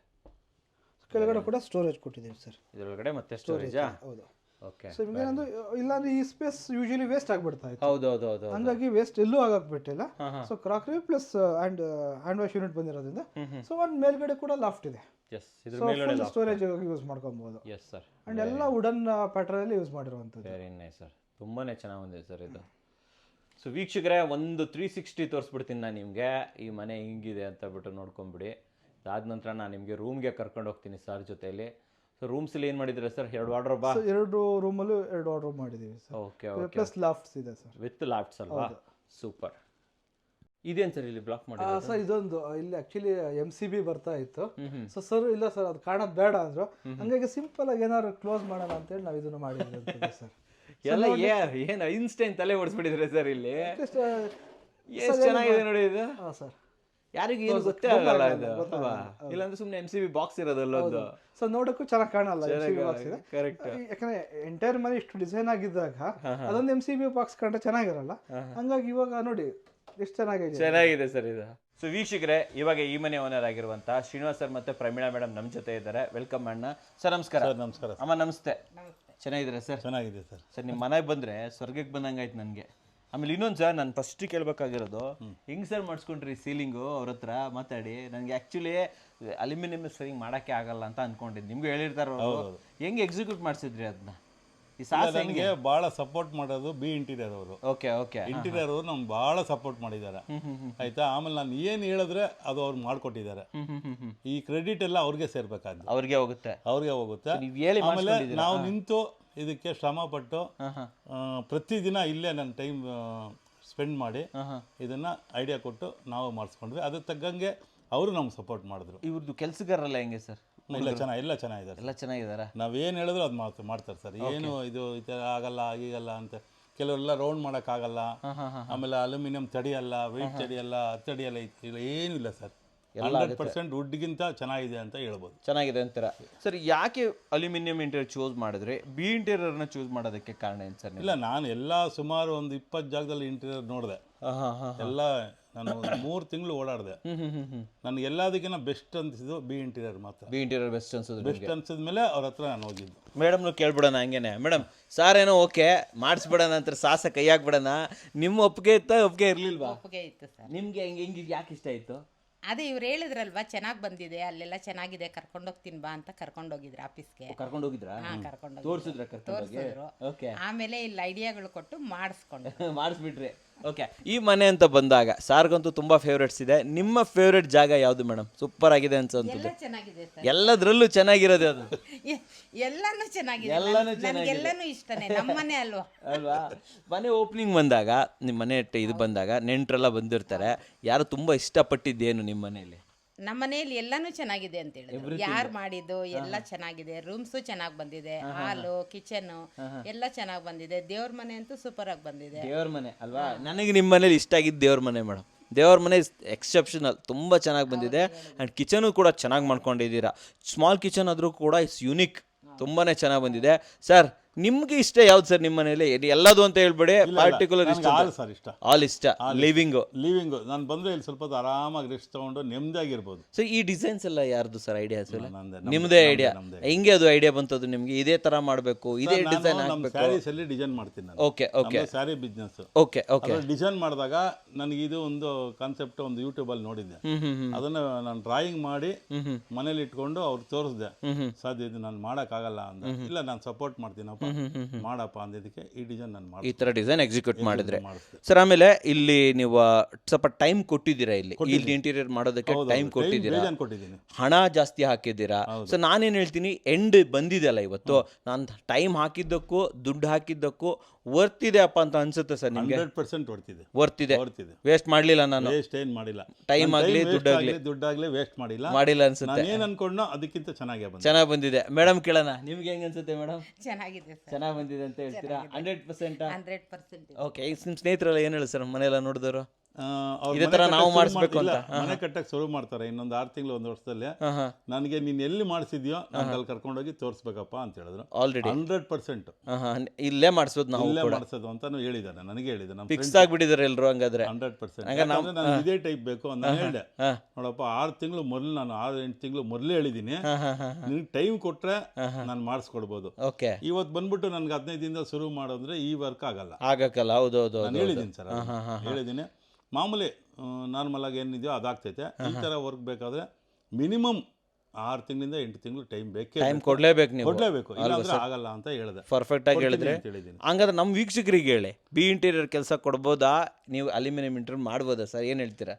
ಕೆಳಗಡೆ ಕೂಡ ಸ್ಟೋರೇಜ್ ಕೊಟ್ಟಿದ್ದೀವಿ ಸರ್. ಇದರೊಳಗಡೆ ಮತ್ತೆ ಸ್ಟೋರೇಜ್. ಹೌದು. ಓಕೆ. ಸೊ ನಿಮಗೆ ಏನಂದ್ರೆ ಇಲ್ಲಾಂದ್ರೆ ಈ ಸ್ಪೇಸ್ ಯೂಶಲಿ ವೇಸ್ಟ್ ಆಗ್ಬಿಡ್ತಾ ಇತ್ತು. ಹೌದು. ಹಂಗಾಗಿ ವೇಸ್ಟ್ ಎಲ್ಲೂ ಆಗಕ್ಬಿಟ್ಟಿಲ್ಲ. So crockery plus hand wash unit ಬಂದಿರೋದ್ರಿಂದ ಸೊ ಒಂದು ಮೇಲ್ಗಡೆ ಕೂಡ ಲಾಫ್ಟ್ ಇದೆ. ಎಸ್, ಇದರ ಮೇಲ್ಗಡೆ ಸ್ಟೋರೇಜ್ ಯೂಸ್ ಮಾಡ್ಕೊಬಹುದು. Yes sir. ಅಂಡ್ ಎಲ್ಲ ವುಡನ್ ಪ್ಯಾಟರ್ನ್ ಅಲ್ಲಿ ಯೂಸ್ ಮಾಡಿರುವಂತದ್ದು. ವೆರಿ ನೈಸ್ ಸರ್, ತುಂಬಾನೇ ಚೆನ್ನಾಗಿ ಬಂದಿದೆ ಸರ್ ಇದು. ಸೊ ವೀಕ್ಷಕರೇ, ಒಂದು 360 ತೋರಿಸ್ಬಿಡ್ತೀನಿ ನಾನು ನಿಮಗೆ, ಈ ಮನೆ ಹಿಂಗಿದೆ ಅಂತ ಬಿಟ್ಟು ನೋಡ್ಕೊಂಬಿಡಿ. ಅದಾದ ನಂತರ ನಾನು ನಿಮಗೆ ರೂಮ್ಗೆ ಕರ್ಕೊಂಡು ಹೋಗ್ತೀನಿ ಸರ್ ಜೊತೆಯಲ್ಲಿ. ಸೊ ರೂಮ್ಸಲ್ಲಿ ಏನು ಮಾಡಿದ್ರೆ ಸರ್? 2 ವಾರ್ಡ್ರೋಬ್. 2 ರೂಮಲ್ಲೂ 2 ವಾರ್ಡ್ರೋಬ್ ಮಾಡಿದ್ದೀವಿ ಸರ್. ಓಕೆ. ಪ್ಲಸ್ ಲಾಫ್ಟ್ಸ್ ಇದೆ ಸರ್. ವಿತ್ ಲಾಫ್ಟ್ಸ್ ಅಲ್ವಾ? ಸೂಪರ್. ಇದೇನು ಸರ್ ಇಲ್ಲಿ ಬ್ಲಾಕ್ ಮಾಡಿ? ಸರ್ ಇದೊಂದು ಇಲ್ಲಿ ಆಕ್ಚುಲಿ MCB ಬರ್ತಾ ಇತ್ತು. ಸೊ ಸರ್ ಇಲ್ಲ ಸರ್ ಅದು ಕಾಣೋದು ಬೇಡ ಅಂದ್ರು, ಹಂಗಾಗಿ ಸಿಂಪಲ್ ಆಗಿ ಏನಾದ್ರು ಕ್ಲೋಸ್ ಮಾಡೋಣ ಅಂತೇಳಿ ನಾವು ಇದನ್ನು ಮಾಡಿದ್ವಿ ಸರ್. ಎಲ್ಲ ಏನು ಇನ್ಸ್ಟೆಂಟ್ ತಲೆ ಓಡಿಸ್ಬಿಟ್ಟಿದ್ರೆ ಸರ್ ಇಲ್ಲಿ. ಎಷ್ಟು ಚೆನ್ನಾಗಿದೆ ನೋಡಿ ಇದು. ಹಾಂ ಸರ್, ಯಾರಿಗೂ ಏನು ಗೊತ್ತೇ ಆಗಲ್ಲ ಇದು ಅಲ್ವಾ? ಇಲ್ಲಾಂದ್ರೆ ಸುಮ್ಮನೆ MCB ಬಾಕ್ಸ್ ಇರೋದಲ್ಲ ಒಂದು. ಸೊ ನೋಡಕ್ಕೂ ಚೆನ್ನಾಗಿ ಕಾಣಲ್ಲ MCB ಬಾಕ್ಸ್ ಇದೆ. ಕರೆಕ್ಟ್. ಯಾಕಂದ್ರೆ ಎಂಟೈರ್ ಮನೆ ಇಷ್ಟು ಡಿಸೈನ್ ಆಗಿದ್ದಾಗ ಅದೊಂದು MCB ಬಾಕ್ಸ್ ಕಂಡ್ರೆ ಚೆನ್ನಾಗಿರಲ್ಲ, ಹಂಗಾಗಿ ಇವಾಗ ನೋಡಿ ಎಷ್ಟು ಚೆನ್ನಾಗಿದೆ ಸರ್ ಇದು. ಸೊ ವೀಕ್ಷಕರೇ, ಇವಾಗ ಈ ಮನೆ ಓನರ್ ಆಗಿರುವಂತ ಶ್ರೀನಿವಾಸ್ ಸರ್ ಮತ್ತೆ ಪ್ರಮೀಳಾ ಮೇಡಮ್ ನಮ್ಮ ಜೊತೆ ಇದ್ದಾರೆ. ವೆಲ್ಕಮ್ ಅಣ್ಣ. ಸರ್ ನಮಸ್ಕಾರ. ನಮಸ್ಕಾರ ಅಮ್ಮ ನಮಸ್ತೆ. ಚೆನ್ನಾಗಿದ್ದೀರಾ ಸರ್? ಚೆನ್ನಾಗಿದೆ ಸರ್. ಸರ್ ನಿಮ್ಮ ಮನೆಗೆ ಬಂದ್ರೆ ಸ್ವರ್ಗಕ್ಕೆ ಬಂದಂಗಾಯ್ತು ನನಗೆ. ಆಮೇಲೆ ಇನ್ನೊಂದು ಸರ್, ನಾನು ಫಸ್ಟ್ ಕೇಳ್ಬೇಕಾಗಿರೋದು, ಹೆಂಗ್ ಸರ್ ಮಾಡಿಸ್ಕೊಂಡ್ರಿ ಸೀಲಿಂಗು ಅವ್ರ ಹತ್ರ ಮಾತಾಡಿ? ನನಗೆ ಆ್ಯಕ್ಚುಲಿ ಅಲ್ಯೂಮಿನಿಯಂ ಸರಿಂಗ್ ಮಾಡೋಕ್ಕೆ ಆಗಲ್ಲ ಅಂತ ಅನ್ಕೊಂಡಿದ್ದು. ನಿಮ್ಗೆ ಹೇಳಿರ್ತಾರ ಅವರು, ಹೆಂಗೆ ಎಕ್ಸಿಕ್ಯೂಟ್ ಮಾಡಿಸಿದ್ರಿ ಅದನ್ನ? ಈ ಸಾಸ್ ನನಗೆ ಭಾಳ ಸಪೋರ್ಟ್ ಮಾಡೋದು ಬಿ ಇಂಟೀರಿಯರ್ ಅವರು. Okay okay. ಇಂಟೀರಿಯರ್ ಅವರು ನಮ್ಗೆ ಭಾಳ ಸಪೋರ್ಟ್ ಮಾಡಿದ್ದಾರೆ ಆಯ್ತಾ. ಆಮೇಲೆ ನಾನು ಏನು ಹೇಳಿದ್ರೆ ಅದು ಅವ್ರು ಮಾಡಿಕೊಟ್ಟಿದ್ದಾರೆ. ಈ ಕ್ರೆಡಿಟ್ ಎಲ್ಲ ಅವ್ರಿಗೆ ಸೇರ್ಬೇಕಾದ್ದು, ಅವ್ರಿಗೆ ಹೋಗುತ್ತೆ. ಆಮೇಲೆ ನಾವು ನಿಂತು ಇದಕ್ಕೆ ಶ್ರಮ ಪಟ್ಟು ಪ್ರತಿದಿನ ಇಲ್ಲೇ ನನ್ನ ಟೈಮ್ ಸ್ಪೆಂಡ್ ಮಾಡಿ ಇದನ್ನ ಐಡಿಯಾ ಕೊಟ್ಟು ನಾವು ಮಾಡಿಸ್ಕೊಂಡ್ವಿ. ಅದ್ರ ತಕ್ಕಂಗೆ ಅವರು ನಮ್ಗೆ ಸಪೋರ್ಟ್ ಮಾಡಿದ್ರು. ಇವ್ರದ್ದು ಕೆಲಸಗಾರಲ್ಲ ಹೆಂಗೆ ಸರ್? ಎಲ್ಲ ಚೆನ್ನಾಗಿದ್ದಾರೆ. ಎಲ್ಲ ಚೆನ್ನಾಗಿದ್ದಾರೆ. ನಾವೇನು ಹೇಳಿದ್ರು ಅದು ಮಾಡ್ತಾರೆ ಸರ್. ಏನು ಇದು ಈ ಥರ ಆಗಲ್ಲ ಆಗಲ್ಲ ಅಂತ ಕೆಲವರೆಲ್ಲ ರೌಂಡ್ ಮಾಡೋಕ್ಕಾಗಲ್ಲ, ಆಮೇಲೆ ಅಲ್ಯೂಮಿನಿಯಂ ತಡಿಯಲ್ಲ, ವೆಯ್ಟ್ ತಡಿಯಲ್ಲ, ತಡಿಯಲ್ಲ, ಇಲ್ಲ ಏನೂ ಇಲ್ಲ ಸರ್. 100% ವುಡ್ಗಿಂತ ಚೆನ್ನಾಗಿದೆ ಅಂತ ಹೇಳ್ಬೋದು. ಚೆನ್ನಾಗಿದೆ ಅಂತೀರಾ ಸರ್? ಯಾಕೆ ಅಲ್ಯೂಮಿನಿಯಂ ಇಂಟೀರಿಯರ್ ಚೂಸ್ ಮಾಡಿದ್ರೆ ಬಿ ಇಂಟೀರಿಯರ್ನ ಚೂಸ್ ಮಾಡೋದಕ್ಕೆ ಕಾರಣ ಏನು ಸರ್? ಇಲ್ಲ, ನಾನು ಎಲ್ಲ ಸುಮಾರು ಒಂದು 20 ಜಾಗದಲ್ಲಿ ಇಂಟೀರಿಯರ್ ನೋಡಿದೆ. ಎಲ್ಲ ನಾನು 3 ತಿಂಗಳು ಓಡಾಡಿದೆ. ನನಗೆ ಎಲ್ಲದಕ್ಕಿಂತ ಬೆಸ್ಟ್ ಅನ್ಸಿದ್ದು ಬಿ ಇಂಟೀರಿಯರ್ ಮಾತ್ರ. ಬಿ ಇಂಟೀರಿಯರ್ ಬೆಸ್ಟ್ ಅನ್ಸಿದ್ದು. ಬೆಸ್ಟ್ ಅನ್ಸಿದ್ಮೇಲೆ ಅವ್ರ ಹತ್ರ ನಾನು ಹೋಗಿದ್ದು. ಮೇಡಮ್ನು ಕೇಳ್ಬಿಡೋಣ ಹಂಗೇನೆ. ಮೇಡಮ್, ಸಾರ್ ಏನೋ ಓಕೆ ಮಾಡಿಸ್ಬಿಡೋಣ ಅಂತ ಸಾಸ ಕೈ ಹಾಕ್ಬಿಡೋಣ, ನಿಮ್ಮ ಒಪ್ಪಿಗೆ ಇತ್ತಾ? ಒಪ್ಪಿಗೆ ಇರಲಿಲ್ವಾ? ಒಪ್ಪಿಗೆ ಇತ್ತು ಸರ್. ನಿಮ್ಗೆ ಹೆಂಗೆ ಯಾಕೆ ಇಷ್ಟ ಆಯಿತು? ಅದೇ ಇವ್ರು ಹೇಳಿದ್ರಲ್ವಾ ಚೆನ್ನಾಗಿ ಬಂದಿದೆ, ಅಲ್ಲೆಲ್ಲ ಚೆನ್ನಾಗಿದೆ, ಕರ್ಕೊಂಡೋಗ್ತೀನಿ ಬಾ ಅಂತ ಕರ್ಕೊಂಡೋಗಿದ್ರು ಆಫೀಸ್ಗೆ. ಕರ್ಕೊಂಡೋಗಿದ್ರಾ? ತೋರಿಸಿದ್ರು. ಓಕೆ. ಆಮೇಲೆ ಇಲ್ಲಿ ಐಡಿಯಾಗಳು ಕೊಟ್ಟು ಮಾಡಿಸ್ಕೊಂಡು ಮಾಡಿಸ್ಬಿಟ್ರಿ. ಓಕೆ. ಈ ಮನೆ ಅಂತ ಬಂದಾಗ ಸಾರ್ಗಂತೂ ತುಂಬಾ ಫೇವ್ರೇಟ್ಸ್ ಇದೆ. ನಿಮ್ಮ ಫೇವ್ರೇಟ್ ಜಾಗ ಯಾವುದು ಮೇಡಮ್? ಸೂಪರ್ ಆಗಿದೆ ಅನ್ಸೋದು. ಚೆನ್ನಾಗಿದೆ ಸರ್. ಎಲ್ಲದರಲ್ಲೂ ಚೆನ್ನಾಗಿರೋದು ಅದು. ಎಲ್ಲಾನು ಚೆನ್ನಾಗಿದೆ. ಎಲ್ಲಾನು ಇಷ್ಟನೇ. ನಮ್ಮನೆ ಅಲ್ವಾ? ಅಲ್ವಾ? ಮನೆ ಓಪನಿಂಗ್ ಬಂದಾಗ, ನಿಮ್ಮ ಮನೆ ಇದು ಬಂದಾಗ ನೆಂಟರೆಲ್ಲ ಬಂದಿರ್ತಾರೆ. ಯಾರು ತುಂಬಾ ಇಷ್ಟಪಟ್ಟಿದ್ದೇನು ನಿಮ್ಮ ಮನೆಯಲ್ಲಿ? ನಮ್ಮ ಮನೆಯಲ್ಲಿ ಎಲ್ಲಾನು ಚೆನ್ನಾಗಿದೆ ಅಂತ ಹೇಳಿದ್ರು. ಯಾರು ಮಾಡಿದ್ದು ಎಲ್ಲ ಚೆನ್ನಾಗಿದೆ. ರೂಮ್ಸು ಚೆನ್ನಾಗಿ ಬಂದಿದೆ, ಹಾಲು, ಕಿಚನ್ ಎಲ್ಲ ಚೆನ್ನಾಗಿ ಬಂದಿದೆ. ದೇವ್ರ ಮನೆ ಅಂತೂ ಸೂಪರ್ ಆಗಿ ಬಂದಿದೆ. ದೇವ್ರ ಮನೆ ಅಲ್ವಾ? ನನಗೆ ನಿಮ್ಮ ಮನೇಲಿ ಇಷ್ಟ ಆಗಿದ್ದು ದೇವ್ರ ಮನೆ ಮೇಡಮ್. ದೇವ್ರ ಮನೆ ಎಕ್ಸೆಪ್ಷನಲ್, ತುಂಬ ಚೆನ್ನಾಗಿ ಬಂದಿದೆ. ಆ್ಯಂಡ್ ಕಿಚನು ಕೂಡ ಚೆನ್ನಾಗಿ ಮಾಡ್ಕೊಂಡಿದ್ದೀರಾ. ಸ್ಮಾಲ್ ಕಿಚನ್ ಆದರೂ ಕೂಡ ಇಟ್ಸ್ ಯುನಿಕ್, ತುಂಬಾ ಚೆನ್ನಾಗಿ ಬಂದಿದೆ. ಸರ್, ನಿಮ್ಗೆ ಇಷ್ಟ ಯಾವ್ದು ಸರ್ ನಿಮ್ಮ ಮನೇಲಿ? ಎಲ್ಲದು ಅಂತ ಹೇಳ್ಬೇಡಿ, ಪಾರ್ಟಿಕ್ಯುಲರ್ ಇಷ್ಟ. ಸರ್ ಇಷ್ಟ, ಆಲ್ ಇಷ್ಟ. ಲಿವಿಂಗು ನಾನು ಬಂದ್ರೆ ಇಲ್ಲಿ ಸ್ವಲ್ಪ ಆರಾಮಾಗಿ ರೆಸ್ಟ್ ತಗೊಂಡು ನೆಮ್ಮದಿಯಾಗಿರ್ಬೋದು. ಸೊ ಈ ಡಿಸೈನ್ಸ್ ಎಲ್ಲ ಯಾರ್ದು ಸರ್ ಐಡಿಯಾಸ್? ನಿಮ್ದೇ ಐಡಿಯಾ? ಹೆಂಗೆ ಅದು ಐಡಿಯಾ ಬಂತದ್ದು ನಿಮ್ಗೆ? ಇದೇ ತರ ಮಾಡಬೇಕು, ಇದೇ ಡಿಸೈನ್ ಹಾಕಬೇಕು? ಸ್ಯಾರೀಸ್ ಅಲ್ಲಿ ಡಿಸೈನ್ ಮಾಡ್ತೀನಿ ನಾನು. Okay okay. Sari business. Okay okay. Design ಮಾಡಿದಾಗ ನನಗೆ ಇದು ಒಂದು ಕಾನ್ಸೆಪ್ಟ್ ಒಂದು ಯೂಟ್ಯೂಬ್ ಅಲ್ಲಿ ನೋಡಿದ್ದೆ. ಅದನ್ನ ನಾನು ಡ್ರಾಯಿಂಗ್ ಮಾಡಿ ಮನೇಲಿ ಇಟ್ಕೊಂಡು ಅವ್ರು ತೋರಿಸ್ದೆ. ಸಾಧ್ಯ ಇದು ನಾನು ಮಾಡಕ್ಕಾಗಲ್ಲ ಅಂತ. ಇಲ್ಲ, ನಾನು ಸಪೋರ್ಟ್ ಮಾಡ್ತೀನಪ್ಪ, ಮಾಡಪ್ಪ ಅಂದಿದ್ದಕ್ಕೆ ಈ ಡಿಸೈನ್ ನಾನು ಮಾಡಿ, ಈ ತರ ಡಿಸೈನ್ ಎಕ್ಸಿಕ್ಯೂಟ್ ಮಾಡಿದ್ರೆ ಸರ್. ಆಮೇಲೆ ಇಲ್ಲಿ ನೀವು ಸ್ವಲ್ಪ ಟೈಮ್ ಕೊಟ್ಟಿದ್ದೀರಾ, ಇಲ್ಲಿ ಇಂಟೀರಿಯರ್ ಮಾಡೋದಕ್ಕೆ ಟೈಮ್ ಕೊಟ್ಟಿದ್ದೀರಾ, ಹಣ ಜಾಸ್ತಿ ಹಾಕಿದ್ದೀರಾ. ಸೊ ನಾನೇನು ಹೇಳ್ತೀನಿ, ಎಂಡ್ ಬಂದಿದೆಯಲ್ಲ ಇವತ್ತು, ನಾನು ಟೈಮ್ ಹಾಕಿದ್ದಕ್ಕೂ ದುಡ್ಡು ಹಾಕಿದ್ದಕ್ಕೂ ವರ್ತ್ ಇದೆ ಅಪ್ಪ ಅಂತ ಅನ್ಸುತ್ತೆ ಸರ್ ನಿಮಗೆ? 100% ವರ್ತ್ ಇದೆ. ವೇಸ್ಟ್ ಮಾಡಲಿಲ್ಲ ನಾನು. ವೇಸ್ಟ್ ಏನು ಮಾಡಿಲ್ಲ. ಟೈಮ್ ಆಗಲಿ ದುಡ್ಡಾಗ್ಲಿ ವೇಸ್ಟ್ ಮಾಡಿಲ್ಲ ಅನ್ಸುತ್ತೆ. ಏನು ಅನ್ಕೊಂಡ್ನೋ ಅದಕ್ಕಿಂತ ಚೆನ್ನಾಗಿ ಬಂದಿದೆ. ಮೇಡಮ್ ಕೇಳೋಣ, ನಿಮ್ಗೆ ಹೆಂಗ್ ಅನ್ಸುತ್ತೆ ಮೇಡಮ್? ಚೆನ್ನಾಗಿದೆ ಸರ್. ಚೆನ್ನಾಗಿ ಬಂದಿದೆ ಅಂತ ಹೇಳ್ತೀರಾ? 100%? 100%. ಓಕೆ. ನಿಮ್ಮ ಸ್ನೇಹಿತರೆಲ್ಲ ಏನು ಹೇಳಿ ಸರ್ ಮನೆಯೆಲ್ಲ ನೋಡಿದವರು? ಇದೇ ತರ ನಾವು ಮಾಡಿಸ್ಬೇಕು ಅಂತ ಮನೆ ಕಟ್ಟಕ್ಕೆ ಶುರು ಮಾಡ್ತಾರೆ ಇನ್ನೊಂದು 6 ತಿಂಗಳು 1 ವರ್ಷದಲ್ಲಿ. ನನಗೆ ನೀನ್ ಎಲ್ಲಿ ಮಾಡಿಸಿದ್ಯೋ ನಾನು ಅಲ್ಲಿ ಕರ್ಕೊಂಡೋಗಿ ತೋರಿಸ್ಬೇಕಪ್ಪ ಅಂತ ಹೇಳಿದ್ರು. ಆಲ್ರೆಡಿ 100% ಇಲ್ಲೇ ಮಾಡಿಸೋದು, ನಾವು ಇಲ್ಲೇ ಮಾಡಿಸೋದು ಅಂತಾನು ಹೇಳಿದ್ದಾರೆ. ನನಗೆ ಹೇಳಿದೆ, ನಮ್ಮ ಫಿಕ್ಸ್ ಆಗಿಬಿಟ್ಟಿದ್ದಾರೆ ಎಲ್ಲರೂ ಹಂಗಾದ್ರೆ. 100%. ನಾನು ಇದೇ ಟೈಪ್ ಬೇಕು ಅಂತ ಹೇಳಿದೆ. ನೋಡಪ್ಪ, 6 ತಿಂಗಳು ಮೊದಲು, ನಾನು 6-8 ತಿಂಗಳು ಮೊದಲೇ ಹೇಳಿದ್ದೀನಿ, ನಿನಗೆ ಟೈಮ್ ಕೊಟ್ರೆ ನಾನು ಮಾಡಿಸ್ಕೊಡ್ಬೋದು. ಓಕೆ. ಇವತ್ತು ಬಂದ್ಬಿಟ್ಟು ನನ್ಗೆ 15 ದಿನದಿಂದ ಶುರು ಮಾಡೋದ್ರೆ ಈ ವರ್ಕ್ ಆಗಲ್ಲ. ಹೌದೌದು, ನಾನು ಹೇಳಿದ್ದೀನಿ ಸರ್, ಹೇಳಿದ್ದೀನಿ. ಮಾಮೂಲಿ ನಾರ್ಮಲ್ ಆಗಿ ಏನಿದೆಯೋ ಅದಾಗ್ತೈತೆ. ಈ ತರ ವರ್ಕ್ ಬೇಕಾದ್ರೆ ಮಿನಿಮಮ್ 6 ತಿಂಗಳಿಂದ 8 ತಿಂಗಳು ಟೈಮ್ ಬೇಕೇ. ಟೈಮ್ ಕೊಡ್ಲೇಬೇಕು, ನೀವು ಕೊಡ್ಲೇಬೇಕು, ಇಲ್ಲಾಂದ್ರೆ ಆಗಲ್ಲ ಅಂತ ಹೇಳಿದೆ. ಪರ್ಫೆಕ್ಟ್ ಆಗಿ ಹೇಳಿದ್ರೆ. ಹಂಗಾದ್ರೆ ನಮ್ಮ ವೀಕ್ಷಕರಿಗೆ ಹೇಳಿ, ಬಿ ಇಂಟೀರಿಯರ್ ಕೆಲಸ ಕೊಡ್ಬೋದಾ? ನೀವು ಅಲ್ಯೂಮಿನಿಯಂ ಇಂಟೀರಿಯರ್ ಮಾಡ್ಬೋದಾ ಸರ್? ಏನು ಹೇಳ್ತೀರಾ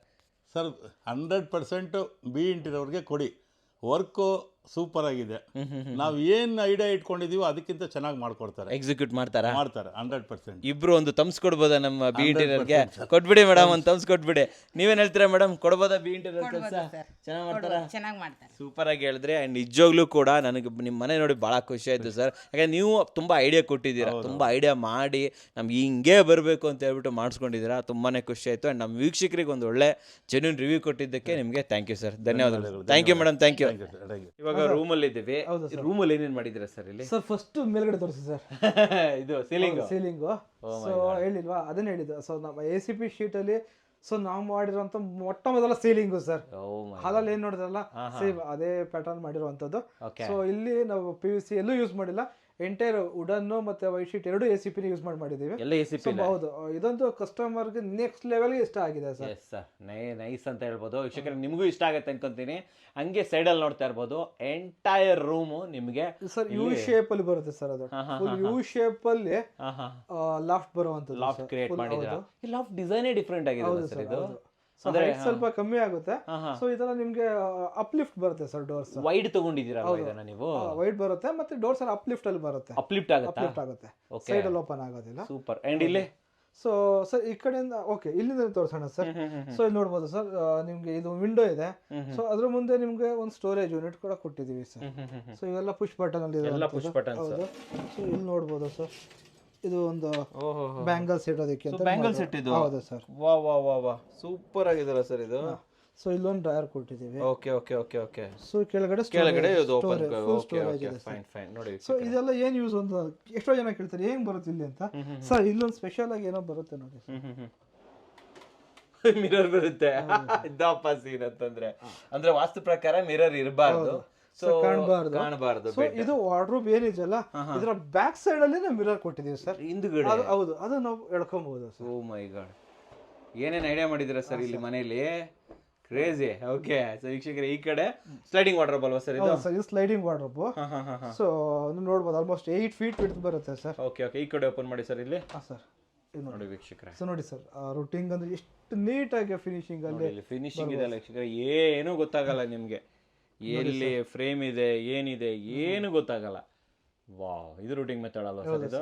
ಸರ್? 100% ಬಿ ಇಂಟೀರಿಯರ್ಗೆ ಕೊಡಿ. ವರ್ಕು ಸೂಪರ್ ಆಗಿದೆ. ನಾವು ಏನ್ ಐಡಿಯಾ ಇಟ್ಕೊಂಡಿದೀವೋ ಅದಕ್ಕಿಂತ ಚೆನ್ನಾಗಿ ಮಾಡ್ಕೊಡ್ತಾರೆ, ಎಕ್ಸಿಕ್ಯೂಟ್ ಮಾಡ್ತಾರೆ 100%. ಇಬ್ರು ಒಂದು ತಮ್ಸ್ ಕೊಡ್ಬೋದಾ ನಮ್ಮ ಬಿ ಇಂಟೀರಿಯರ್ಗೆ? ಕೊಟ್ಬಿಡಿ ಮೇಡಮ್, ಒಂದು ತಮ್ಸ್ ಕೊಟ್ಬಿಡಿ. ನೀವೇನ್ ಹೇಳ್ತೀರಾ ಮೇಡಮ್, ಕೊಡ್ಬೋದಾ ಬಿ ಇಂಟೀರಿಯರ್ ಕೆಲಸ? ಚೆನ್ನಾಗಿ ಮಾಡ್ತಾರಾ? ಚೆನ್ನಾಗಿ ಮಾಡ್ತಾರೆ. ಸೂಪರ್ ಆಗಿ ಹೇಳಿದ್ರೆ. ಆ್ಯಂಡ್ ನಿಜವಾಗ್ಲೂ ಕೂಡ ನನಗೆ ನಿಮ್ಮ ಮನೆ ನೋಡಿ ಭಾಳ ಖುಷಿ ಆಯಿತು ಸರ್. ಯಾಕಂದ್ರೆ ನೀವು ತುಂಬ ಐಡಿಯಾ ಕೊಟ್ಟಿದ್ದೀರಾ, ತುಂಬ ಐಡಿಯಾ ಮಾಡಿ ನಮ್ಗೆ ಹಿಂಗೆ ಬರಬೇಕು ಅಂತ ಹೇಳ್ಬಿಟ್ಟು ಮಾಡಿಸ್ಕೊಂಡಿದ್ದೀರಾ. ತುಂಬಾ ಖುಷಿ ಆಯಿತು. ಆ್ಯಂಡ್ ನಮ್ಮ ವೀಕ್ಷಕರಿಗೆ ಒಂದು ಒಳ್ಳೆ ಜೆನ್ಯೂನ್ ರಿವ್ಯೂ ಕೊಟ್ಟಿದ್ದಕ್ಕೆ ನಿಮಗೆ ಥ್ಯಾಂಕ್ ಯು ಸರ್, ಧನ್ಯವಾದಗಳು. Thank you madam, thank you. ಇವಾಗ ರೂಮಲ್ಲಿ ಇದ್ದೀವಿ. ರೂಮಲ್ಲಿ ಏನೇನು ಮಾಡಿದ್ದೀರಾ ಸರ್ ಇಲ್ಲಿ? ಸರ್ ಫಸ್ಟ್ ಮೇಲ್ಗಡೆ ತೋರಿಸಿ ಸರ್. ಇದು ಸೀಲಿಂಗು ಸೊ ಹೇಳಿಲ್ವಾ, ಅದನ್ನ ಹೇಳಿದ್ದು. ಸೊ ನಮ್ಮ ACP ಶೀಟಲ್ಲಿ ಸೊ ನಾವು ಮಾಡಿರೋಂಥ ಮೊಟ್ಟ ಮೊದಲ ಸೀಲಿಂಗು ಸರ್. ಹಾಲಲ್ಲಿ ಏನ್ ನೋಡಿದ್ರಲ್ಲ ಸೇಮ್ ಅದೇ ಪ್ಯಾಟರ್ನ್ ಮಾಡಿರುವಂಥದ್ದು. ಸೊ ಇಲ್ಲಿ ನಾವು PVC ಎಲ್ಲೂ ಯೂಸ್ ಮಾಡಿಲ್ಲ, ಎಂಟೈರ್ ವುಡನ್ನು ಮತ್ತೆ ವೈಟ್ ಶೀಟ್ ಎರಡು ACP ಯೂಸ್ ಮಾಡಿದ್ದೀವಿ. ಎಲ್ಲ ACP. ಹೌದು, ಇದೊಂದು ಕಸ್ಟಮರ್ಗೆ ನೆಕ್ಸ್ಟ್ ಲೆವೆಲ್ಗೆ ಇಷ್ಟ ಆಗಿದೆ ಸರ್. ಎಸ್ ಸರ್, ನೈಸ್ ಅಂತ ಹೇಳ್ಬೋದು. ವೀಕ್ಷಕರಿಗೆ ನಿಮಗೂ ಇಷ್ಟ ಆಗುತ್ತೆ ಅನ್ಕೊಂತೀನಿ. ಹಂಗೆ ಸೈಡಲ್ಲಿ ನೋಡ್ತಾ ಇರ್ಬೋದು, ಎಂಟೈರ್ ರೂಮು ನಿಮಗೆ ಸರ್ ಯು ಶೇಪ್ ಅಲ್ಲಿ ಬರುತ್ತೆ ಸರ್. ಅದು ಫುಲ್ ಯು ಶೇಪ್ ಅಲ್ಲಿ ಲಾಫ್ಟ್ ಬರುವಂತದ್ದು, ಲಾಫ್ಟ್ ಕ್ರಿಯೇಟ್ ಮಾಡಿದ್ದೀರಾ. ಈ ಲಾಫ್ಟ್ ಡಿಸೈನೇ ಡಿಫ್ರೆಂಟ್ ಆಗಿದೆ ಸರ್. ಇದು ಸ್ವಲ್ಪ ಕಮ್ಮಿ ಆಗುತ್ತೆ. ಸೊ ಇದೆಲ್ಲ ನಿಮ್ಗೆ ಅಪ್ಲಿಫ್ಟ್ ಬರುತ್ತೆ ಸರ್. ಡೋರ್ಸ್ ವೈಡ್ ತಗೊಂಡಿದ್ದೀರಾ ಇದನ್ನ ನೀವು? ವೈಡ್ ಬರುತ್ತೆ, ಮತ್ತೆ ಡೋರ್ಸ್ ಅಪ್ಲಿಫ್ಟ್ ಅಲ್ಲಿ ಬರುತ್ತೆ. ಅಪ್ಲಿಫ್ಟ್ ಆಗುತ್ತೆ, ಸೈಡ್ ಅಲ್ಲಿ ಓಪನ್ ಆಗೋದಿಲ್ಲ. ಸೂಪರ್. ಅಂಡ್ ಇಲ್ಲಿ ಸೊ ಸರ್ ಈ ಕಡೆಯಿಂದ ಓಕೆ, ಇಲ್ಲಿಂದ ತೋರಿಸೋಣ ಸರ್. ಸೊ ಇಲ್ಲಿ ನೋಡ್ಬೋದು ಸರ್, ನಿಮ್ಗೆ ಇದು ವಿಂಡೋ ಇದೆ. ಸೊ ಅದ್ರ ಮುಂದೆ ನಿಮ್ಗೆ ಒಂದು ಸ್ಟೋರೇಜ್ ಯೂನಿಟ್ ಕೂಡ ಕೊಟ್ಟಿದೀವಿ ಸರ್. ಸೊ ಇವೆಲ್ಲ ಪುಷ್ ಬಟನ್ ಅಲ್ಲಿ ಇದೆ. ಹೌದು. ಸೊ ಇಲ್ಲಿ ನೋಡ್ಬೋದು ಸರ್, ಇದು ಒಂದು ಬ್ಯಾಂಗಲ್ಸ್ ಇಡೋದಕ್ಕೆ ಅಂತ. ಬ್ಯಾಂಗಲ್ ಸೆಟ್ ಇದು? ಹೌದು ಸರ್. ವಾ ವಾ ವಾ ವಾ, ಸೂಪರ್ ಆಗಿದೆಲ್ಲ ಸರ್ ಇದು. ಸೊ ಇಲ್ಲೊಂದು ಡ್ರಾಯರ್ ಕೊಟ್ಟಿದ್ದೀವಿ. Okay okay okay okay. So ಕೆಳಗಡೆ ಇದು open. Okay okay, fine fine. ನೋಡಿ ಸೊ ಇದೆಲ್ಲ ಏನ್ ಯೂಸ್ ಅಂತ ಎಷ್ಟೋ ಜನ ಕೇಳ್ತಾರೆ, ಹೆಂಗ್ ಬರುತ್ತೆ ಇಲ್ಲಿ ಅಂತ. ಸರ್ ಇಲ್ಲೊಂದು ಸ್ಪೆಷಲ್ ಆಗಿ ಏನೋ ಬರುತ್ತೆ ನೋಡಿ. ಮಿರರ್ ಬರುತ್ತೆ. ಇದಪ್ಪ ಸೀನ್ ಅಂತಂದ್ರೆ, ಅಂದ್ರೆ ವಾಸ್ತು ಪ್ರಕಾರ ಮಿರರ್ ಇರಬಾರ್ದು, ಕಾಣಬಾರ್ದು. ಸೊ ಇದು ವಾರ್ಡ್ರೋಬ್ ಏನಿದೆಯಲ್ಲ, ಇದರ ಬ್ಯಾಕ್ ಸೈಡ್ ಅಲ್ಲಿ ನಾವು ಮಿರರ್ ಕೊಟ್ಟಿದ್ದೀವಿ ಸರ್, ಹಿಂದ್ಗಡೆ. ಹೌದು, ಅದು ನಾವು ಎಳ್ಕೊಬಹುದು ಸರ್. ಓ ಮೈ ಗಾಡ್, ಏನೇನ್ ಐಡಿಯಾ ಮಾಡಿದಿರಾ ಸರ್ ಇಲ್ಲಿ ಮನೆಯಲ್ಲಿ, ಕ್ರೇಜಿ. ಓಕೆ, ಸೊ ವೀಕ್ಷಕರೇ ಈ ಕಡೆ ಸ್ಲೈಡಿಂಗ್ ವಾರ್ಡ್ರೋಬ್ ಅಲ್ವಾ ಸರ್ ಇದು? ಸರ್ ಇದು ಸ್ಲೈಡಿಂಗ್ ವಾರ್ಡ್ರೋಬ್. ಸೊ ನೋಡ್ಬೋದು, ಆಲ್ಮೋಸ್ಟ್ 8 ಫೀಟ್ ವಿಡ್ತ್ ಬರುತ್ತೆ ಸರ್. ಓಕೆ ಓಕೆ, ಈ ಕಡೆ ಓಪನ್ ಮಾಡಿ ಸರ್ ಇಲ್ಲಿ. ಸರ್ ನೋಡಿ ವೀಕ್ಷಕರೇ, ಸೊ ನೋಡಿ ಸರ್, ರೂಟಿಂಗ್ ಅಂದ್ರೆ ಎಷ್ಟು ನೀಟ್ ಆಗಿ ಫಿನಿಶಿಂಗ್ ಅಲ್ಲಿ ಫಿನಿಶಿಂಗ್ ಇದೆ ವೀಕ್ಷಕರೇ. ಏನು ಗೊತ್ತಾಗಲ್ಲ ನಿಮ್ಗೆ, ಎಲ್ಲಿ ಫ್ರೇಮ್ ಇದೆ ಏನಿದೆ ಏನು ಗೊತ್ತಾಗಲ್ಲ. ವಾವ್, ಇದು ರೂಟಿಂಗ್ ಮೆಥಡ್ ಅಲ್ವಾ ಸರ್ ಇದು?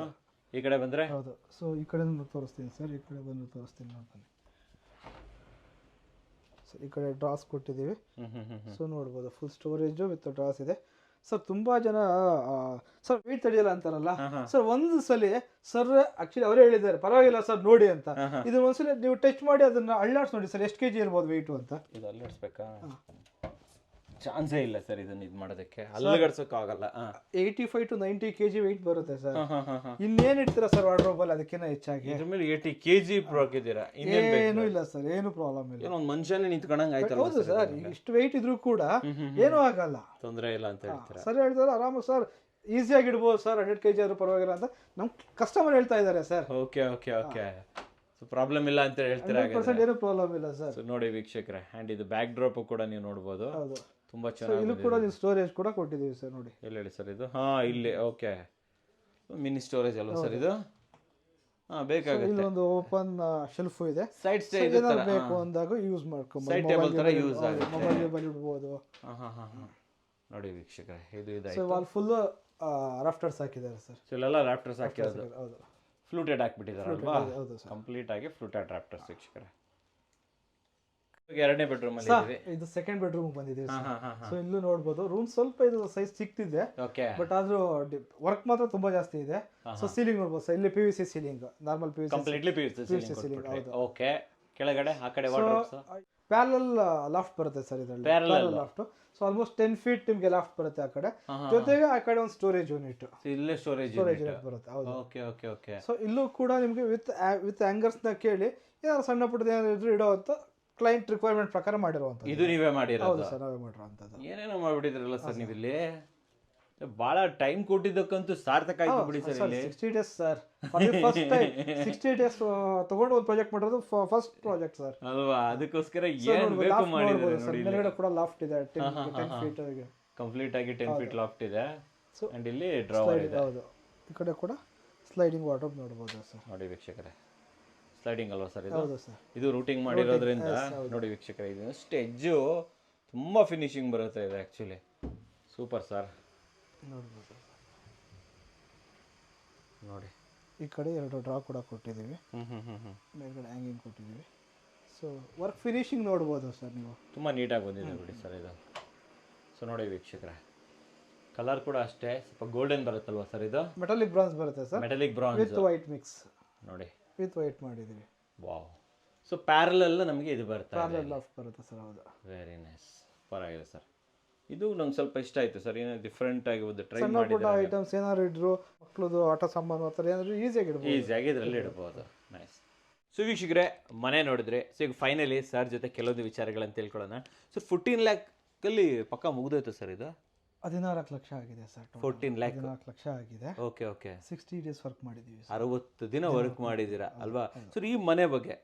ಈ ಕಡೆ ಬಂದ್ರೆ ಹೌದು. ಸೊ ಈ ಕಡೆ ತೋರಿಸ್ತೀನಿ ಸರ್, ಈ ಕಡೆ ಬಂದು ತೋರಿಸ್ತೀನಿ ನೋಡಿ. ಸರ್ ಈ ಕಡೆ ಡ್ರಾಸ್ ಕೊಟ್ಟಿದ್ದೀವಿ. ಸೊ ನೋಡ್ಬೋದು, ಫುಲ್ ಸ್ಟೋರೇಜ್ ವಿತ್ ಡ್ರಾಸ್ ಇದೆ ಸರ್. ತುಂಬಾ ಜನ ಸರ್ ವೆಯ್ಟ್ ತಡೆಯಲ್ಲ ಅಂತಾರಲ್ಲ ಸರ್. ಒಂದು ಸಲ ಸರ್ ಆಕ್ಚುಲಿ ಅವರೇ ಹೇಳಿದ್ದಾರೆ, ಪರವಾಗಿಲ್ಲ ಸರ್ ನೋಡಿ ಅಂತ. ಇದನ್ನ ಒಂದ್ಸಲ ನೀವು ಟೆಸ್ಟ್ ಮಾಡಿ ಅದನ್ನ ಅಳ್ಳಾಡ್ಸ್ ನೋಡಿ ಸರ್, ಎಷ್ಟು kg ಇರ್ಬೋದು ವೆಯ್ಟು ಅಂತ. ಇದು ಅಲ್ಲಾಡ್ಸ್ಬೇಕಾ? ಚಾನ್ಸೇ ಇಲ್ಲ ಸರ್ ಇದನ್ನ ಇದು ಮಾಡೋದಕ್ಕೆ, ಅಲ್ಲಗಡ್ಸೋಕ್ಕಾಗಲ್ಲ. 85 to 90 kg ವೆಯ್ಟ್ ಬರುತ್ತೆ ಸರ್. ಇನ್ನೇನ್ ಇಡ್ತೀರಾ ಸರ್ ವಾರ್ಡ್ರೋಬ್ ಅಲ್ಲಿ ಅದಕ್ಕಿಂತ ಹೆಚ್ಚಾಗಿ? ಇದ್ರ ಮೇಲೆ 80 kg ಹಾಕಿದ್ದೀರಾ? ಏನು ಇಲ್ಲ ಸರ್, ಏನು ಪ್ರಾಬ್ಲಮ್ ಇಲ್ಲ. ಒಂದು ಮನುಷ್ಯನೇ ನಿಂತ್ಕೊಂಡಂಗೆ ಆಯ್ತಲ್ಲ. ಹೌದು ಸರ್, ಇಷ್ಟು ವೆಯ್ಟ್ ಇದ್ರೂ ಕೂಡ ಏನೂ ಆಗಲ್ಲ, ತೊಂದರೆ ಇಲ್ಲ ಅಂತ ಹೇಳ್ತೀರಾ? ಸರ್ ಹೇಳ್ತಾರೆ ಆರಾಮ ಸರ್, ಈಸಿಯಾಗಿ ಇಡ್ಬೋದು ಸರ್, 100 kg ಆದ್ರೂ ಪರವಾಗಿಲ್ಲ ಅಂತ ನಮ್ ಕಸ್ಟಮರ್ ಹೇಳ್ತಾ ಇದ್ದಾರೆ sir. Okay okay okay, so problem ಇಲ್ಲ ಅಂತ ಹೇಳ್ತೀರಾ? 100% ಏನು ಪ್ರಾಬ್ಲಮ್ ಇಲ್ಲ ಸರ್. ನೋಡಿ ವೀಕ್ಷಕರೇ, ಅಂಡ್ ಇದು ಬ್ಯಾಕ್ ಡ್ರಾಪ್ ಕೂಡ ನೀವು ನೋಡ್ಬೋದು. ಹೌದು, ತುಂಬಾ ಚೆನ್ನಾಗಿ. ಇದು ಕೂಡ ನೀವು ಸ್ಟೋರೇಜ್ ಕೂಡ ಕೊಟ್ಟಿದ್ದೀವಿ ಸರ್. ನೋಡಿ ಎಲ್ಲಿ ಹೇಳಿ ಸರ್ ಇದು? ಇಲ್ಲಿ ಓಕೆ, ಮಿನಿ ಸ್ಟೋರೇಜ್ ಅಲ್ವಾ ಸರ್ ಇದು? ಬೇಕಾಗುತ್ತೆ. ಇಲ್ಲೊಂದು ಓಪನ್ ಶೆಲ್ಫ್ ಇದೆ, ಸೈಡ್ ಬೇಕು ಅಂದಾಗ ಯೂಸ್ ಮಾಡ್ಕೊಂಡು ಸೈಡ್ ಟೇಬಲ್ ತರ ಯೂಸ್ ಆಗುತ್ತೆ, ಮೊಬೈಲ್ ಇಡಬಹುದು. ನೋಡಿ ವೀಕ್ಷಕರೇ, ಇದು ಸೊ ವಾಲ್ ಫುಲ್ ರಾಫ್ಟರ್ಸ್ ಹಾಕಿದ್ದಾರೆ ಸರ್. ಸೊ ಇಲ್ಲೆಲ್ಲ ರಾಫ್ಟರ್ಸ್ ಹಾಕಿರೋದು. ಹೌದು, ಫ್ಲೂಟೆಡ್ ಹಾಕ್ಬಿಟ್ಟಿದಾರಲ್ವಾ? ಕಂಪ್ಲೀಟ್ ಆಗಿ ಫ್ಲೂಟೆಡ್ ರಾಫ್ಟರ್ಸ್ ವೀಕ್ಷಕರೇ. ಎರಡನೇ ಬೆಡ್ರೂಮ್ ಅಲ್ಲಿ ಇದೀವಿ. ಇದು ಸೆಕೆಂಡ್ ಬೆಡ್ರೂಮ್ ಬಂದಿದ್ದೀವಿ. ಸೊ ಇಲ್ಲೂ ನೋಡಬಹುದು, ರೂಮ್ ಸ್ವಲ್ಪ ಇದು ಸೈಜ್ ಚಿಕ್ಕದಿದೆ, ಬಟ್ ಆದ್ರೂ ವರ್ಕ್ ಮಾತ್ರ ತುಂಬಾ ಜಾಸ್ತಿ ಇದೆ. ಸೊ ಸೀಲಿಂಗ್ ನೋಡಬಹುದು ಸರ್, ಇಲ್ಲಿ PVC ceiling, normal PVC, completely PVC ceiling. Okay, ಕೆಳಗಡೆ ಆ ಕಡೆ ವಾರ್ಡ್ರೋಬ್ಸ್ ಪ್ಯಾರಲಲ್ ಲಾಫ್ಟ್ ಬರುತ್ತೆ ಸರ್ ಇದರಲ್ಲಿ. Parallel loft. So almost 10 feet ನಿಮಗೆ ಲಾಫ್ಟ್ ಬರುತ್ತೆ ಆ ಕಡೆ, ಜೊತೆಗೆ ಆ ಕಡೆ ಒಂದು ಸ್ಟೋರೇಜ್ ಯೂನಿಟ್, ಇಲ್ಲೇ ಸ್ಟೋರೇಜ್ ಯೂನಿಟ್ ಬರುತ್ತೆ. ಹೌದು. Okay okay okay. ಸೊ ಇಲ್ಲೂ ಕೂಡ ನಿಮಗೆ ವಿತ್ ಆಂಗರ್ಸ್ ನ ಕೇಳಿ ಏನಾದ್ರು ಸಣ್ಣ ಪುಟ್ಟದ ಏನಾದ್ರು ಇಡೋ ಅಂತ ಕ್ಲೈಂಟ್ ರಿಕ್ವೈರ್ಮೆಂಟ್ ಪ್ರಕಾರ ಮಾಡಿರುವಂಥದ್ದು. ಇದು ನೀವೇ ಮಾಡಿರೋದು? ಹೌದು ಸರ್, ನಾವೇ ಮಾಡಿರುವಂಥದ್ದು. ಏನೇನೋ ಮಾಡ್ಬಿಟ್ಟಿದ್ರಲ್ಲ ಸರ್ ನೀವು ಇಲ್ಲಿ. ಬಹಳ ಟೈಮ್ ಕೊಟ್ಟಿದ್ದಕ್ಕಂತೂ ಸಾರ್ಥಕ ಆಯ್ತು ಬಿಡಿ ಸರ್. ಇಲ್ಲಿ 60 days sir, first time 60 days ತಗೊಂಡು ಒಂದು ಪ್ರಾಜೆಕ್ಟ್ ಮಾಡಿರೋದು, ಫಸ್ಟ್ ಪ್ರಾಜೆಕ್ಟ್ ಸರ್ ಅಲ್ವಾ? ಅದಕ್ಕೋಸ್ಕರ ಏನು ಬೇಕು ಮಾಡಿದ್ದಾರೆ ನೋಡಿ. ಮೇಲ್ಗಡೆ ಕೂಡ ಲಾಫ್ಟ್ ಇದೆ, 10 ಫೀಟ್ ಗೆ ಕಂಪ್ಲೀಟ್ ಆಗಿ 10 ಫೀಟ್ ಲಾಫ್ಟ್ ಇದೆ. ಅಂಡ್ ಇಲ್ಲಿ ಡ್ರಾವರ್ ಇದೆ. ಹೌದು, ಈ ಕಡೆ ಕೂಡ ಸ್ಲೈಡಿಂಗ್ ವಾರ್ಡ್ರೋಬ್ ನೋಡಬಹುದು ಸರ್. ನೋಡಿ ವೀಕ್ಷಕರೇ, ಸ್ಲೈಡಿಂಗ್ ಅಲ್ವಾ ಸರ್ ಇದು? ಹೌದು ಸರ್, ಇದು ರೂಟಿಂಗ್ ಮಾಡಿರೋದ್ರಿಂದ ನೋಡಿ ವೀಕ್ಷಕರೇ, ಇದು ಸ್ಟೆಜ್ಜು ತುಂಬಾ ಫಿನಿಶಿಂಗ್ ಬರುತ್ತೆ ಇದು ಆಕ್ಚುಲಿ. Super sir. ನೋಡ್ಬೋದು ನೋಡಿ, ಈ ಕಡೆ 2 ಡ್ರಾ ಕೂಡ ಕೊಟ್ಟಿದ್ದೀವಿ, ಮೇಲ್ಗಡೆ ಹ್ಯಾಂಗಿಂಗ್ ಕೊಟ್ಟಿದ್ದೀವಿ. ಸೊ ವರ್ಕ್ ಫಿನಿಶಿಂಗ್ ನೋಡ್ಬೋದು ಸರ್ ನೀವು, ತುಂಬ ನೀಟಾಗಿ ಬಂದಿದೆ ಬಿಡಿ ಸರ್ ಇದು. ಸೊ ನೋಡಿ ವೀಕ್ಷಕರೇ, ಕಲರ್ ಕೂಡ ಅಷ್ಟೇ ಸ್ವಲ್ಪ ಗೋಲ್ಡನ್ ಬರುತ್ತಲ್ವಾ ಸರ್ ಇದು? ಮೆಟಾಲಿಕ್ ಬ್ರಾನ್ಸ್ ಬರುತ್ತೆ sir, metallic bronze with white mix. ನೋಡಿ, ವಿತ್ ವೈಟ್ ಮಾಡಿದ್ದೀವಿ. ವಾವ್. ಸೊ ಪ್ಯಾರಲಲ್ ನಮಗೆ ಇದು ಬರ್ತಾ ಇದೆ. ಪ್ಯಾರಲಲ್ ಆಫ್ ಬರುತ್ತೆ ಸರ್. ಹೌದು, ವೆರಿ ನೈಸ್, ಪರವಾಗಿಲ್ಲ ಸರ್. ಇದು ನಂಗೆ ಸ್ವಲ್ಪ ಇಷ್ಟ ಆಯಿತು ಸರ್, ಏನೋ ಡಿಫ್ರೆಂಟ್ ಆಗಿ ಒಂದು ಟ್ರೈ ಸಣ್ಣ ಪುಟ್ಟ ಮಾಡಿದ್ದಾರೆ. ಐಟಮ್ಸ್ ಏನಾದ್ರು ಇದ್ರು, ಮಕ್ಕಳದು ಆಟ ಸಾಮಾನು ಆ ಥರ ಏನಾದ್ರು ಈಸಿಯಾಗಿ ಇಡ್ಬೋದು. ಈಸಿಯಾಗಿ ಇದರಲ್ಲಿ ಇಡ್ಬೋದು. ನೈಸ್. ಸೊ ವೀಕ್ಷಕರೇ, ಮನೆ ನೋಡಿದ್ರೆ, ಸೊ ಈಗ ಫೈನಲಿ ಸರ್ ಜೊತೆ ಕೆಲವೊಂದು ವಿಚಾರಗಳನ್ನು ತಿಳ್ಕೊಳ್ಳೋಣ. ಸೊ 14 ಲ್ಯಾಕಲ್ಲಿ ಪಕ್ಕ ಮುಗಿದೋಯ್ತು ಸರ್ ಇದು? 14 ಲಕ್ಷ ಆಗಿದೆ ಸರ್. 14 ಲ್ಯಾಕ್ 14 ಲಕ್ಷ ಆಗಿದೆ. Okay okay. 60 ಡೇಸ್ ವರ್ಕ್ ಮಾಡಿದ್ದೀವಿ. 60 ದಿನ ವರ್ಕ್ ಮಾಡಿದ್ದೀರಾ ಅಲ್ವಾ? ಸೊ ಈ ಮನೆ ಬಗ್ಗೆ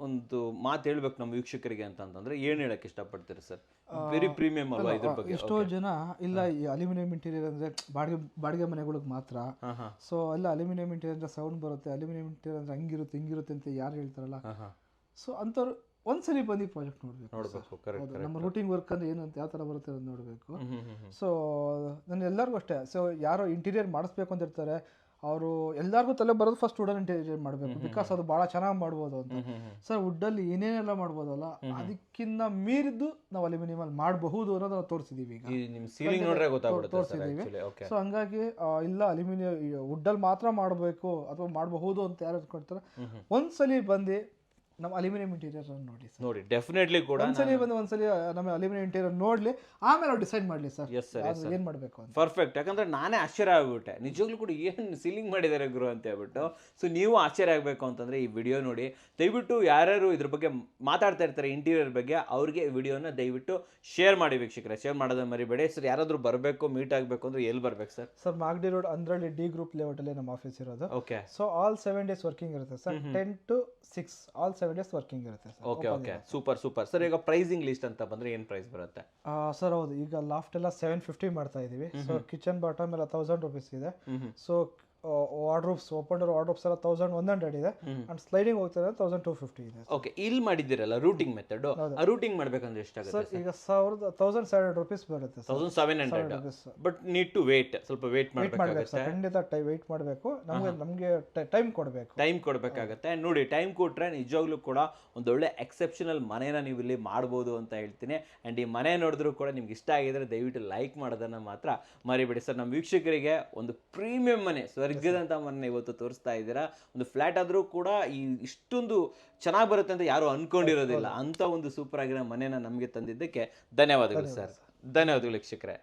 ಒಂದು ಮಾತು ಹೇಳ್ಬೇಕು ನಮ್ಮ ವೀಕ್ಷಕರಿಗೆ ಅಂತಂದ್ರೆ ಏನು ಹೇಳಕ್ ಇಷ್ಟಪಡ್ತೀರಿ ಸರ್? ವೆರಿ ಪ್ರೀಮಿಯಂ ಅಲ್ವಾ ಇದ್ರ ಬಗ್ಗೆ? ಎಷ್ಟೋ ಜನ ಇಲ್ಲ ಈ ಅಲ್ಯೂಮಿನಿಯಂ ಇಂಟೀರಿಯರ್ ಅಂದ್ರೆ ಬಾಡಿಗೆ ಮನೆಗಳಿಗೆ ಮಾತ್ರ. ಸೊ ಎಲ್ಲ ಅಲ್ಯೂಮಿನಿಯಂ ಇಂಟೀರಿಯರ್ ಅಂದ್ರೆ ಸೌಂಡ್ ಬರುತ್ತೆ, ಅಲ್ಯೂಮಿನಿಯಂ ಇಂಟೀರಿಯರ್ ಅಂದ್ರೆ ಹಂಗಿರುತ್ತೆ ಹಿಂಗಿರುತ್ತೆ ಅಂತ ಯಾರು ಹೇಳ್ತಾರಲ್ಲ, ಸೊ ಅಂಥವ್ರು ಒಂದ್ಸಲಿ ಬಂದು ಪ್ರಾಜೆಕ್ಟ್ ನೋಡ್ಬೇಕು. ನಮ್ಮ ರೂಟಿಂಗ್ ವರ್ಕ್ ಅಂದ್ರೆ ಏನು ಅಂತ ಯಾವ ಥರ ಬರುತ್ತೆ ಅಂತ ನೋಡಬೇಕು. ಸೊ ನಾನು ಎಲ್ಲರಿಗೂ ಅಷ್ಟೇ, ಸೊ ಯಾರೋ ಇಂಟೀರಿಯರ್ ಮಾಡಿಸ್ಬೇಕು ಅಂತ ಇರ್ತಾರೆ, ಅವರು ಎಲ್ಲರಿಗೂ ತಲೆ ಬರೋದು ಫಸ್ಟ್ ವುಡನ್ ಇಂಟೀರಿಯರ್ ಮಾಡಬೇಕು, ಬಿಕಾಸ್ ಅದು ಭಾಳ ಚೆನ್ನಾಗಿ ಮಾಡ್ಬೋದು ಅಂತ. ಸರ್ ವುಡ್ಡಲ್ಲಿ ಏನೇನೆಲ್ಲ ಮಾಡ್ಬೋದಲ್ಲ, ಅದಕ್ಕಿಂತ ಮೀರಿದ್ದು ನಾವು ಅಲ್ಯೂಮಿನಿಯಂ ಮಾಡಬಹುದು ಅನ್ನೋದು ನಾವು ತೋರಿಸಿದೀವಿ. ಈಗ ತೋರಿಸಿದೀವಿ. ಸೊ ಹಂಗಾಗಿ ಇಲ್ಲ ಅಲ್ಯೂಮಿನಿಯಂ ವುಡ್ಡಲ್ಲಿ ಮಾತ್ರ ಮಾಡಬೇಕು ಅಥವಾ ಮಾಡಬಹುದು ಅಂತ ಯಾರು ಕೊಡ್ತಾರೆ, ಒಂದ್ಸಲಿ ಬಂದು ನಮ್ಮ ಅಲ್ಯೂಮಿನಿಯಂ ಇಂಟೀರಿಯರ್ ನೋಡಿ ಡೆಫಿನೆಟ್ಲಿ ಕೂಡ ಒಂದ್ಸಲಿ ನಮ್ಮ ಅಲ್ಯೂಮಿನಿಯಂ ಇಂಟೀರಿಯರ್ ನೋಡ್ಲಿ, ಆಮೇಲೆ ಅವ್ರು ಡಿಸೈಡ್ ಮಾಡ್ಲಿ ಸರ್ ಏನ್ ಮಾಡ್ಬೇಕು ಅಂತ. ಪರ್ಫೆಕ್ಟ್. ಯಾಕಂದ್ರೆ ನಾನೇ ಆಶ್ಚರ್ಯ ಆಗ್ಬಿಟ್ಟೆ, ನಿಜವಾಗ್ಲೂ ಕೂಡ ಏನು ಸೀಲಿಂಗ್ ಮಾಡಿದ್ದಾರೆ ಗುರು ಅಂತ ಹೇಳ್ಬಿಟ್ಟು. ಸೊ ನೀವು ಆಶ್ಚರ್ಯ ಆಗಬೇಕು ಅಂತಂದ್ರೆ ಈ ವಿಡಿಯೋ ನೋಡಿ. ದಯವಿಟ್ಟು ಯಾರ್ಯಾರು ಇದ್ರ ಬಗ್ಗೆ ಮಾತಾಡ್ತಾ ಇರ್ತಾರೆ ಇಂಟೀರಿಯರ್ ಬಗ್ಗೆ, ಅವ್ರಿಗೆ ವಿಡಿಯೋನ ದಯವಿಟ್ಟು ಶೇರ್ ಮಾಡಿ ವೀಕ್ಷಕರೇ. ಶೇರ್ ಮಾಡೋದನ್ನ ಮರಿಬೇಡಿ ಸರ್. ಯಾರಾದ್ರೂ ಬರಬೇಕು ಮೀಟ್ ಆಗಬೇಕು ಅಂದ್ರೆ ಎಲ್ಲಿ ಬರ್ಬೇಕು sir? Sir Magadi road Andrahalli D group layout ಅಲ್ಲಿ ನಮ್ಮ ಆಫೀಸ್ ಇರೋದು. Okay. So all 7 days working ಇರುತ್ತೆ sir, 10 to 6 all 7 days working ಇರುತ್ತೆ sir. Okay okay, super super sir. ಈಗ ಪ್ರೈಸಿಂಗ್ ಲಿಸ್ಟ್ ಅಂತ ಬಂದ್ರೆ ಏನು ಪ್ರೈಸ್ ಬರುತ್ತೆ ಸರ್? ಹೌದು, ಈಗ ಲಾಫ್ಟ್ ಎಲ್ಲ 750 ಮಾಡ್ತಾ ಇದೀವಿ. ಸೊ ಕಿಚನ್ ಬಾಟಮ್ ಎಲ್ಲ 1000 ರೂಪೀಸ್ ಇದೆ. So wardrobes, open door wardrobes ಎಲ್ಲ 1100 ಇದೆ, ಅಂಡ್ ಸ್ಲೈಡಿಂಗ್ ಹೋಗ್ತಾರೆ 1250 ಇದೆ. ಓಕೆ, ಇಲ್ಲಿ ಮಾಡಿದಿರಲ್ಲ ರೂಟಿಂಗ್ ಮೆಥಡ್, ಆ ರೂಟಿಂಗ್ ಮಾಡ್ಬೇಕಂದ್ರೆ ಎಷ್ಟಾಗುತ್ತೆ ಸರ್? ಈಗ 1700 ರೂಪೀಸ್ ಬರುತ್ತೆ. 1700. ಬಟ್ ನೀಡ್ ಟು ವೇಟ್, ಸ್ವಲ್ಪ ವೇಟ್ ಮಾಡಬೇಕಾಗುತ್ತೆ. ಖಂಡಿತ ವೇಟ್ ಮಾಡಬೇಕು, ನಮಗೆ ಟೈಮ್ ಕೊಡಬೇಕಾಗುತ್ತೆ. ನೋಡಿ, ಟೈಮ್ ಕೊಟ್ರೆ ನಿಜವಾಗ್ಲೂ ಕೂಡ ಒಂದೊಳ್ಳೆ ಎಕ್ಸೆಪ್ಷನಲ್ ಮನೇನ ನೀವು ಇಲ್ಲಿ ಮಾಡ್ಬೋದು ಅಂತ ಹೇಳ್ತೀನಿ. ಅಂಡ್ ಈ ಮನೆ ನೋಡಿದ್ರು ಕೂಡ ನಿಮ್ಗೆ ಇಷ್ಟ ಆಗಿದ್ರೆ ದಯವಿಟ್ಟು ಲೈಕ್ ಮಾಡೋದನ್ನ ಮಾತ್ರ ಮರಿಬೇಡಿ ಸರ್. ನಮ್ಮ ವೀಕ್ಷಕರಿಗೆ ಒಂದು ಪ್ರೀಮಿಯಂ ಮನೆ, ಸ್ವರ್ಗದಂತ ಮನೆ ಇವತ್ತು ತೋರಿಸ್ತಾ ಇದ್ದೀರಾ. ಒಂದು ಫ್ಲಾಟ್ ಆದ್ರೂ ಕೂಡ ಈ ಇಷ್ಟೊಂದು ಚೆನ್ನಾಗಿ ಬರುತ್ತೆ ಅಂತ ಯಾರು ಅನ್ಕೊಂಡಿರೋದಿಲ್ಲ. ಅಂತ ಒಂದು ಸೂಪರ್ ಆಗಿರೋ ಮನೆನ ನಮಗೆ ತಂದಿದ್ದಕ್ಕೆ ಧನ್ಯವಾದಗಳು ಸರ್. ಧನ್ಯವಾದಗಳು ವೀಕ್ಷಕರೇ.